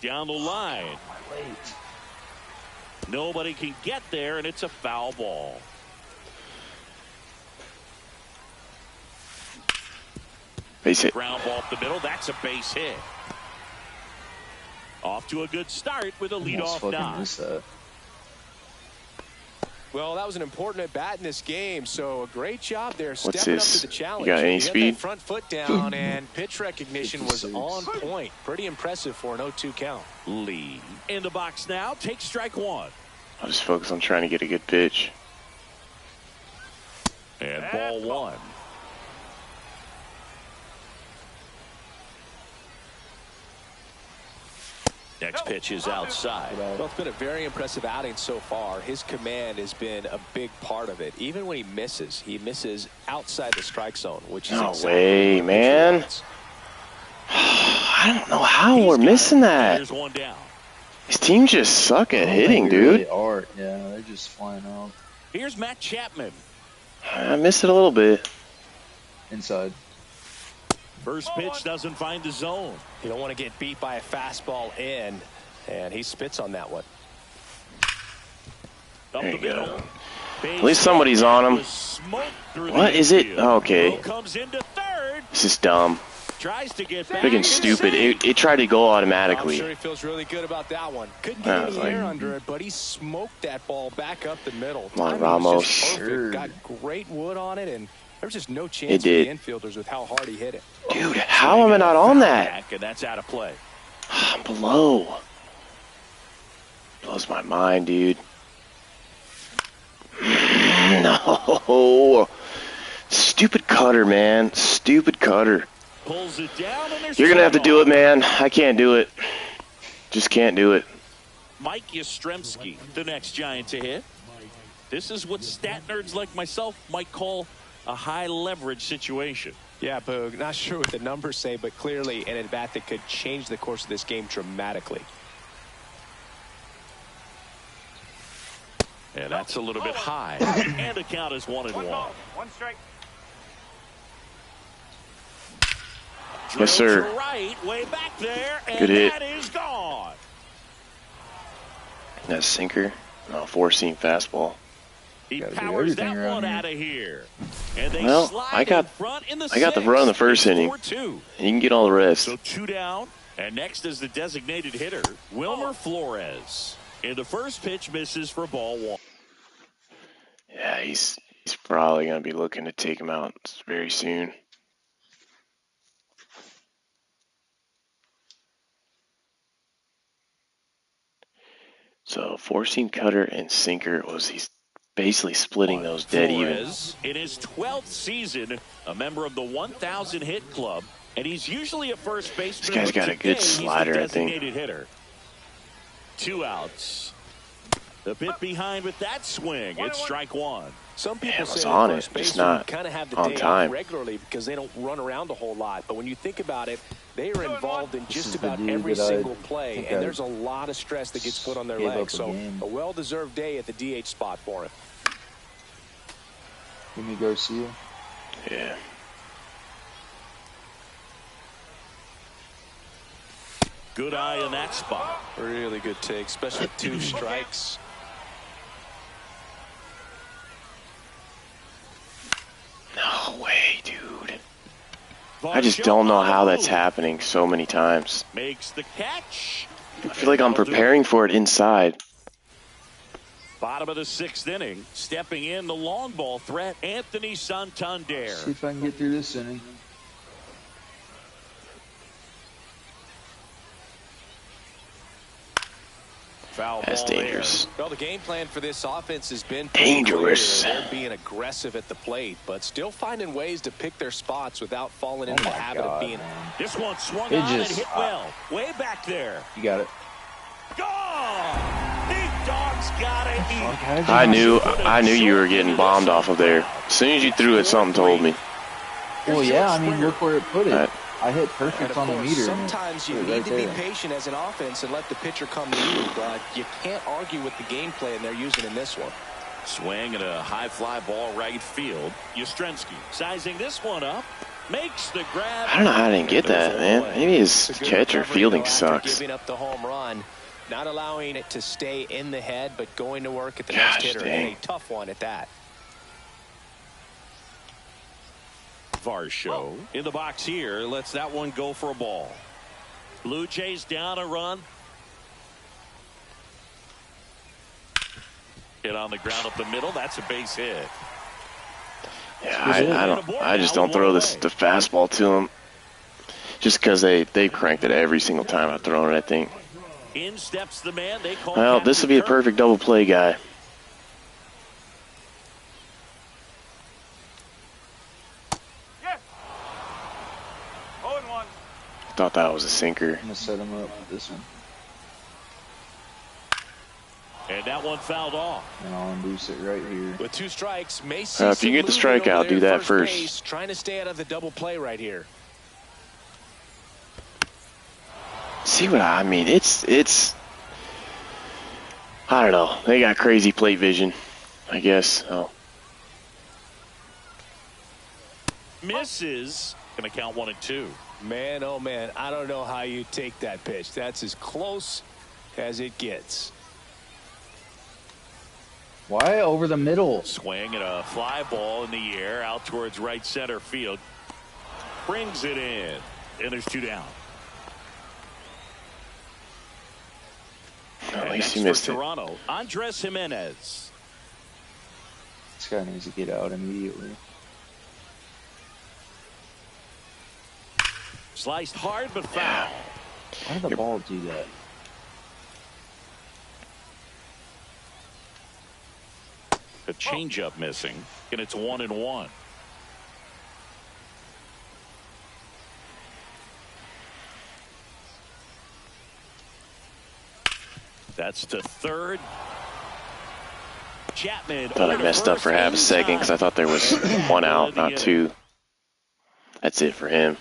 Down the line. Nobody can get there, and it's a foul ball. Base hit. Ground ball up the middle. That's a base hit. Off to a good start with a leadoff knock. Well, that was an important at bat in this game, so a great job there stepping up this? to the challenge. You got any He had speed? that front foot down, and pitch recognition was on point. Pretty impressive for an 0-2 count. Lee in the box now. Take strike one. I'll just focus on trying to get a good pitch. And ball one. Next pitch is outside. Well, it's been a very impressive outing so far. His command has been a big part of it. Even when he misses outside the strike zone, which is No exactly way, what man. wants. I don't know how we're missing that. There's one down. These teams just suck at hitting, dude. They are. Yeah, they're just flying out. Here's Matt Chapman. I missed it a little bit. Inside. First pitch doesn't find the zone. You don't want to get beat by a fastball in, and he spits on that one. Up There the you go. middle. At least somebody's on him. What is it? Oh, okay. Comes into third. This is dumb. Tries to get back. Freaking stupid. It tried to go I'm automatically. sure he feels really good about that one. Couldn't I get was any like- air under it, but he smoked that ball back up the middle. Come on, Timing was just Ramos. perfect. Sure. Got great wood on it, and there's just no It chance for did. the infielders with how hard he hit it. Dude, how am I not on that? Back, and that's out of play. I'm below. Blows my mind, dude. No. Stupid cutter, man. Stupid cutter. Pulls it down, and there's You're going to have to do it, one. man. I can't do it. Just can't do it. Mike Yastrzemski, the next Giant to hit. This is what stat nerds like myself might call a high leverage situation. Yeah, Boog, not sure what the numbers say, but clearly an at-bat that could change the course of this game dramatically. And that's a little bit high. And the count is 1-1. One strike. Yes, sir. Drills right, way back there, and Good hit. that is gone. That sinker. No, four-seam fastball. He Gotta do powers everything that around one here. out of here. And they Well, slide I got in front in the the run in the first It's inning. 4-2. You can get all the rest. So 2 down, and next is the designated hitter, Wilmer Flores. And the first pitch misses for ball one. Yeah, he's probably going to be looking to take him out very soon. So four-seam cutter and sinker he's basically splitting those dead even. Flores, in his 12th season, a member of the 1,000 hit club, and he's usually a first baseman. This guy's but got a good today he's the slider, I think. designated hitter. 2 outs. The bit behind with that swing. It's strike one. Some people Yeah, it was say on that it, first just basemen not kind of have the on day time. off regularly because they don't run around a whole lot. But when you think about it, they are involved in This just is the about dude every that I single play, think and I there's a lot of stress that gets put on their gave up legs. a So game. a well-deserved day at the DH spot for him. Give me Garcia. Yeah. Good eye in that spot. Really good take, especially with 2 strikes. No way, dude. I just don't know how that's happening so many times. Makes the catch. I feel like I'm preparing for it inside. Bottom of the 6th inning. Stepping in the long ball threat, Anthony Santander. See if I can get through this inning. Foul That's ball dangerous. there. Well, the game plan for this offense has been Dangerous. They're being aggressive at the plate, but still finding ways to pick their spots without falling into the habit of being. This one swung on and hit well. Way back there. You got it. Gone! Big dog's gotta eat. I knew you were getting bombed off of there. As soon as you threw it, something told me. Well, yeah, I mean, look where it put it. Right. I hit perfect on the meter. Sometimes you need to be patient as an offense and let the pitcher come to you, but you can't argue with the game plan they're using in this one. Swing and a high fly ball right field. Yastrzemski sizing this one up. Makes the grab. I don't know how I didn't get that, man. Maybe his catcher fielding sucks. Giving up the home run, not allowing it to stay in the head, but going to work at the next hitter, and a tough one at that. Varsho in the box here. Lets that one go for a ball. Blue Jays down a run. Hit on the ground up the middle. That's a base hit. Yeah, I just don't throw the fastball to him. Just because they cranked it every single time I've thrown it, I think. In steps the man. They call. Well, this will be a perfect double play guy. Thought that was a sinker. I'm gonna set him up with this one. And that one fouled off. And I'll induce it right here. With 2 strikes, may see If you get the strikeout, do that first. Base, trying to stay out of the double play right here. See what I mean? It's I don't know. They got crazy plate vision, I guess. Oh. Misses. Gonna count 1 and 2. Man, oh man, I don't know how you take that pitch. That's as close as it gets. Why over the middle? Swing and a fly ball in the air out towards right center field. Brings it in. And there's 2 down. At least he missed it. Toronto, Andres Jimenez. This guy needs to get out immediately. Sliced hard but foul. Why did the ball do that? A changeup missing, and it's 1 and 1. That's to third. Chapman. Thought I messed up for half a second because I thought there was 1 out, not 2. That's it for him.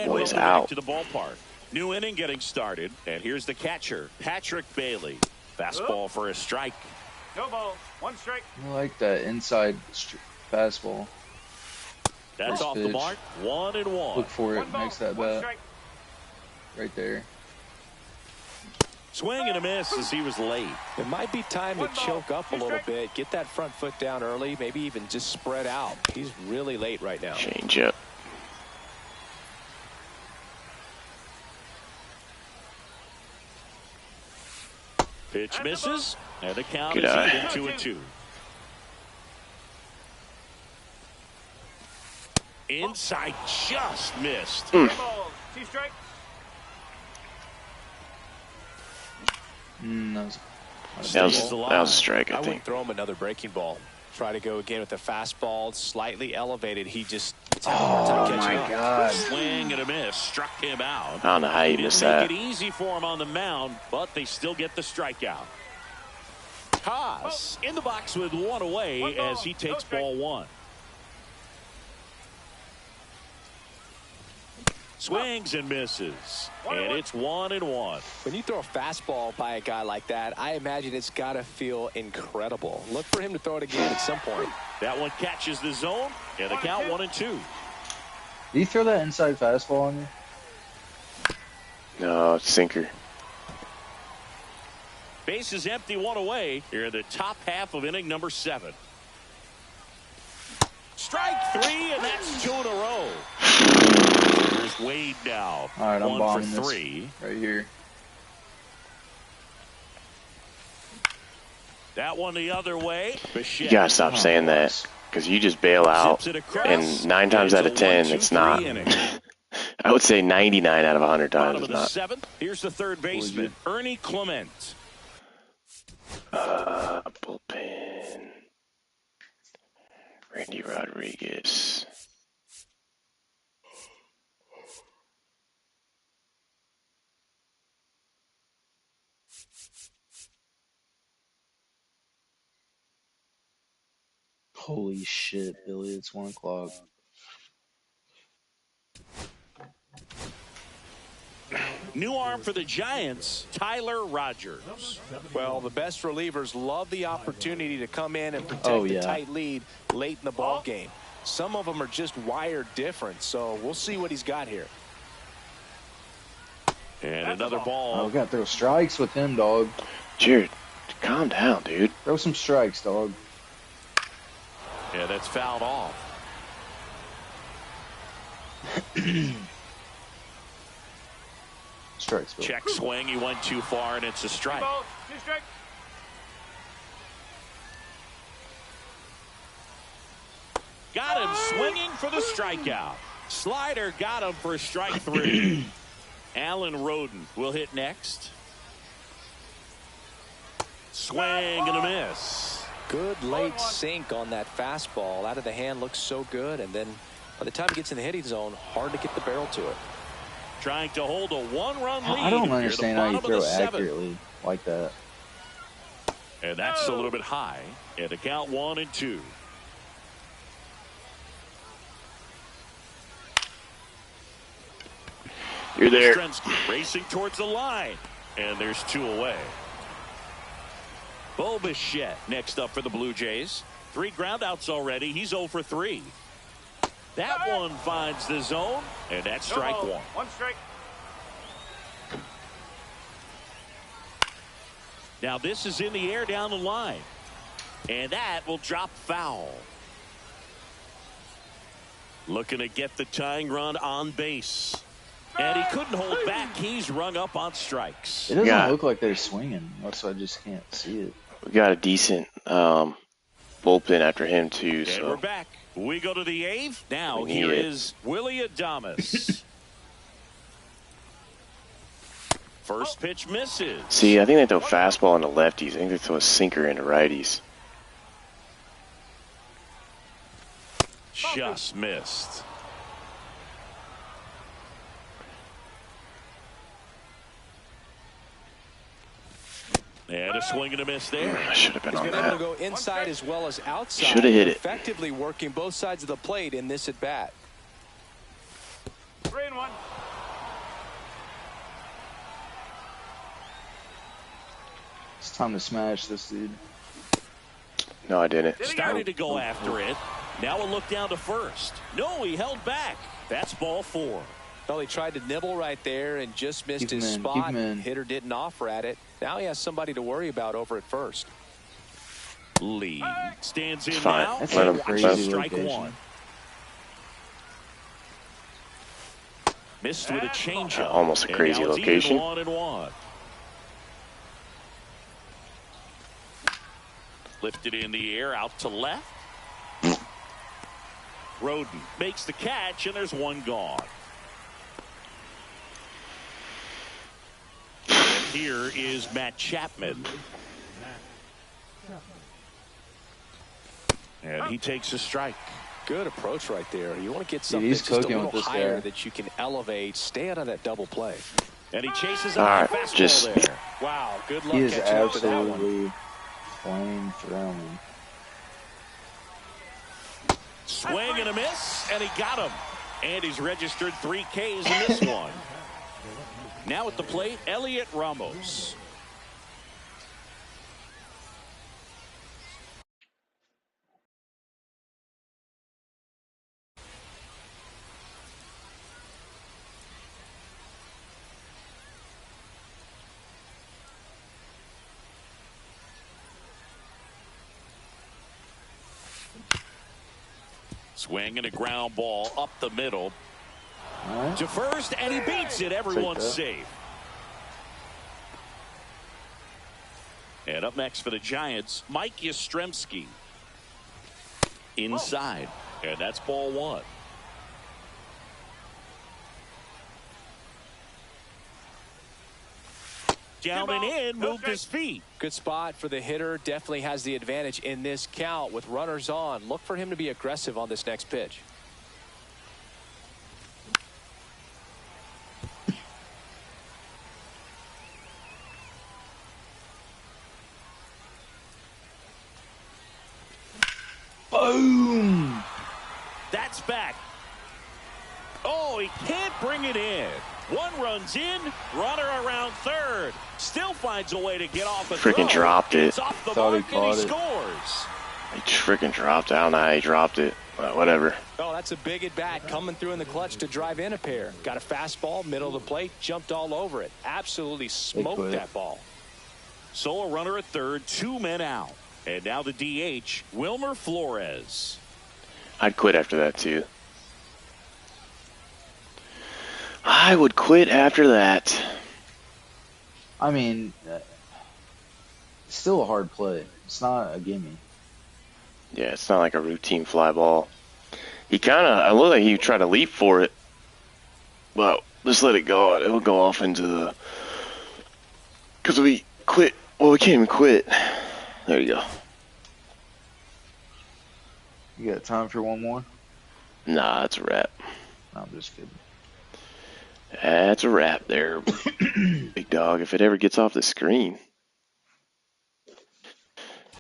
Boy's out. To the ballpark. New inning getting started, and here's the catcher, Patrick Bailey. Fastball for a strike. No ball. 1 strike. I like that inside fastball. That's First off pitch. the mark. 1 and 1. Look for it. 1 ball, Makes that 1 bat. strike. Right there. Swing and a miss as he was late. It might be time to choke up a little bit, get that front foot down early, maybe even just spread out. He's really late right now. Change up. Pitch misses, and the count Good is eye. even 2 and 2. Inside just missed. 2 balls. 2 strikes. That was a strike, I wouldn't think. throw him another breaking ball. Try to go again with the fastball, slightly elevated. He just Oh my God. Swing and a miss, struck him out. I don't know how you missed Didn't that. make it easy for him on the mound, but they still get the strikeout. Haas in the box with 1 away as he takes ball 1. Swings and misses, and it's 1 and 1. When you throw a fastball by a guy like that, I imagine it's got to feel incredible. Look for him to throw it again at some point. That one catches the zone, and the count 1 and 2. Did he throw that inside fastball on you? No, sinker. Base is empty, 1 away. Here in the top half of inning number 7. Strike 3, and that's 2 in a row. Here's Wade now. All right, I'm 1 bombing for this 3. right here. That one the other way. You gotta stop saying that because you just bail out, and 9 times out of 10, it's not. I would say 99 out of 100 times Bottom it's of the not. 7th. Here's the third baseman, Ernie Clement. Bullpen. Randy Rodriguez. Holy shit, Billy, it's 1 o'clock. New arm for the Giants, Tyler Rogers. Well, the best relievers love the opportunity to come in and protect the tight lead late in the ball game. Some of them are just wired different, so we'll see what he's got here. And another ball. Oh, we got to throw strikes with him, dog. Jared, calm down, dude. Throw some strikes, dog. Yeah, that's fouled off. Strikes, Bill. Check swing. He went too far, and it's a strike. 2 balls, 2 strikes. Got him swinging for the strikeout. Slider got him for strike 3. Alan Roden will hit next. Swing and a miss. Good late sink on that fastball. Out of the hand, looks so good, and then by the time he gets in the hitting zone, hard to get the barrel to it. Trying to hold a 1-run lead. I don't understand how you throw accurately like that. And that's a little bit high. And to count 1-2. You're there. Yastrzemski racing towards the line. And there's 2 away. Bo Bichette next up for the Blue Jays. 3 groundouts already. He's 0 for 3. That one finds the zone, and that's strike 1. 1 strike. Now this is in the air down the line. And that will drop foul. Looking to get the tying run on base. And he couldn't hold back. He's rung up on strikes. It doesn't look like they're swinging. That's why I just can't see it. We got a decent bullpen after him, too. And we're back. We go to the 8th. Now here is Willie Adames. First pitch misses. See, I think they throw fastball into lefties. I think they throw a sinker into righties. Just missed. And a swing and a miss there. I should have been on He's that. been able to go inside as well as outside. Should have hit it. Effectively working both sides of the plate in this at bat. 3-1. It's time to smash this dude. No, I didn't. Started to go after it. Now a look down to first. No, he held back. That's ball 4. Well, he tried to nibble right there and just missed his spot. Hitter didn't offer at it. Now he has somebody to worry about over at first. Lee stands in Fine. now. That's Let a him crazy strike location. 1. Missed with a changeup. Almost a crazy location. 1-1. Lifted in the air out to left. Roden makes the catch, and there's 1 gone. And here is Matt Chapman. And he takes a strike. Good approach right there. You want to get something he's just a cooking little with this higher guy. that you can elevate. Stay out of that double play. And he chases All out right, the fastball just- there. Wow, good luck He is catching up to that one. absolutely flame throwing. Swing and a miss, and he got him. And he's registered 3 Ks in this one. Now at the plate, Elliot Ramos. Swing and a ground ball up the middle. Right. To first, and he beats it. Everyone's safe. And up next for the Giants, Mike Yastrzemski. Inside. And that's ball 1. down and in, moved his feet. Good spot for the hitter. Definitely has the advantage in this count with runners on. Look for him to be aggressive on this next pitch. Boom! That's back. Oh, he can't bring it in. One runs in, runner around third. Still finds a way to get off a Freaking throw. dropped it. It's off the Thought he mark and caught he it. scores. He freaking dropped it. I don't know how he dropped it. Whatever. Oh, that's a big at bat coming through in the clutch to drive in a pair. Got a fastball, middle of the plate, jumped all over it. Absolutely smoked that ball. So a runner at third, 2 men out. And now the DH, Wilmer Flores. I'd quit after that, too. I would quit after that. I mean, still a hard play. It's not a gimme. Yeah, it's not like a routine fly ball. He kind of, I look like he tried to leap for it. Well, just let it go. It will go off into the... Because we quit. Well, we can't even quit. There you go. You got time for one more? Nah, that's a wrap. No, I'm just kidding. That's a wrap there, big dog. If it ever gets off the screen.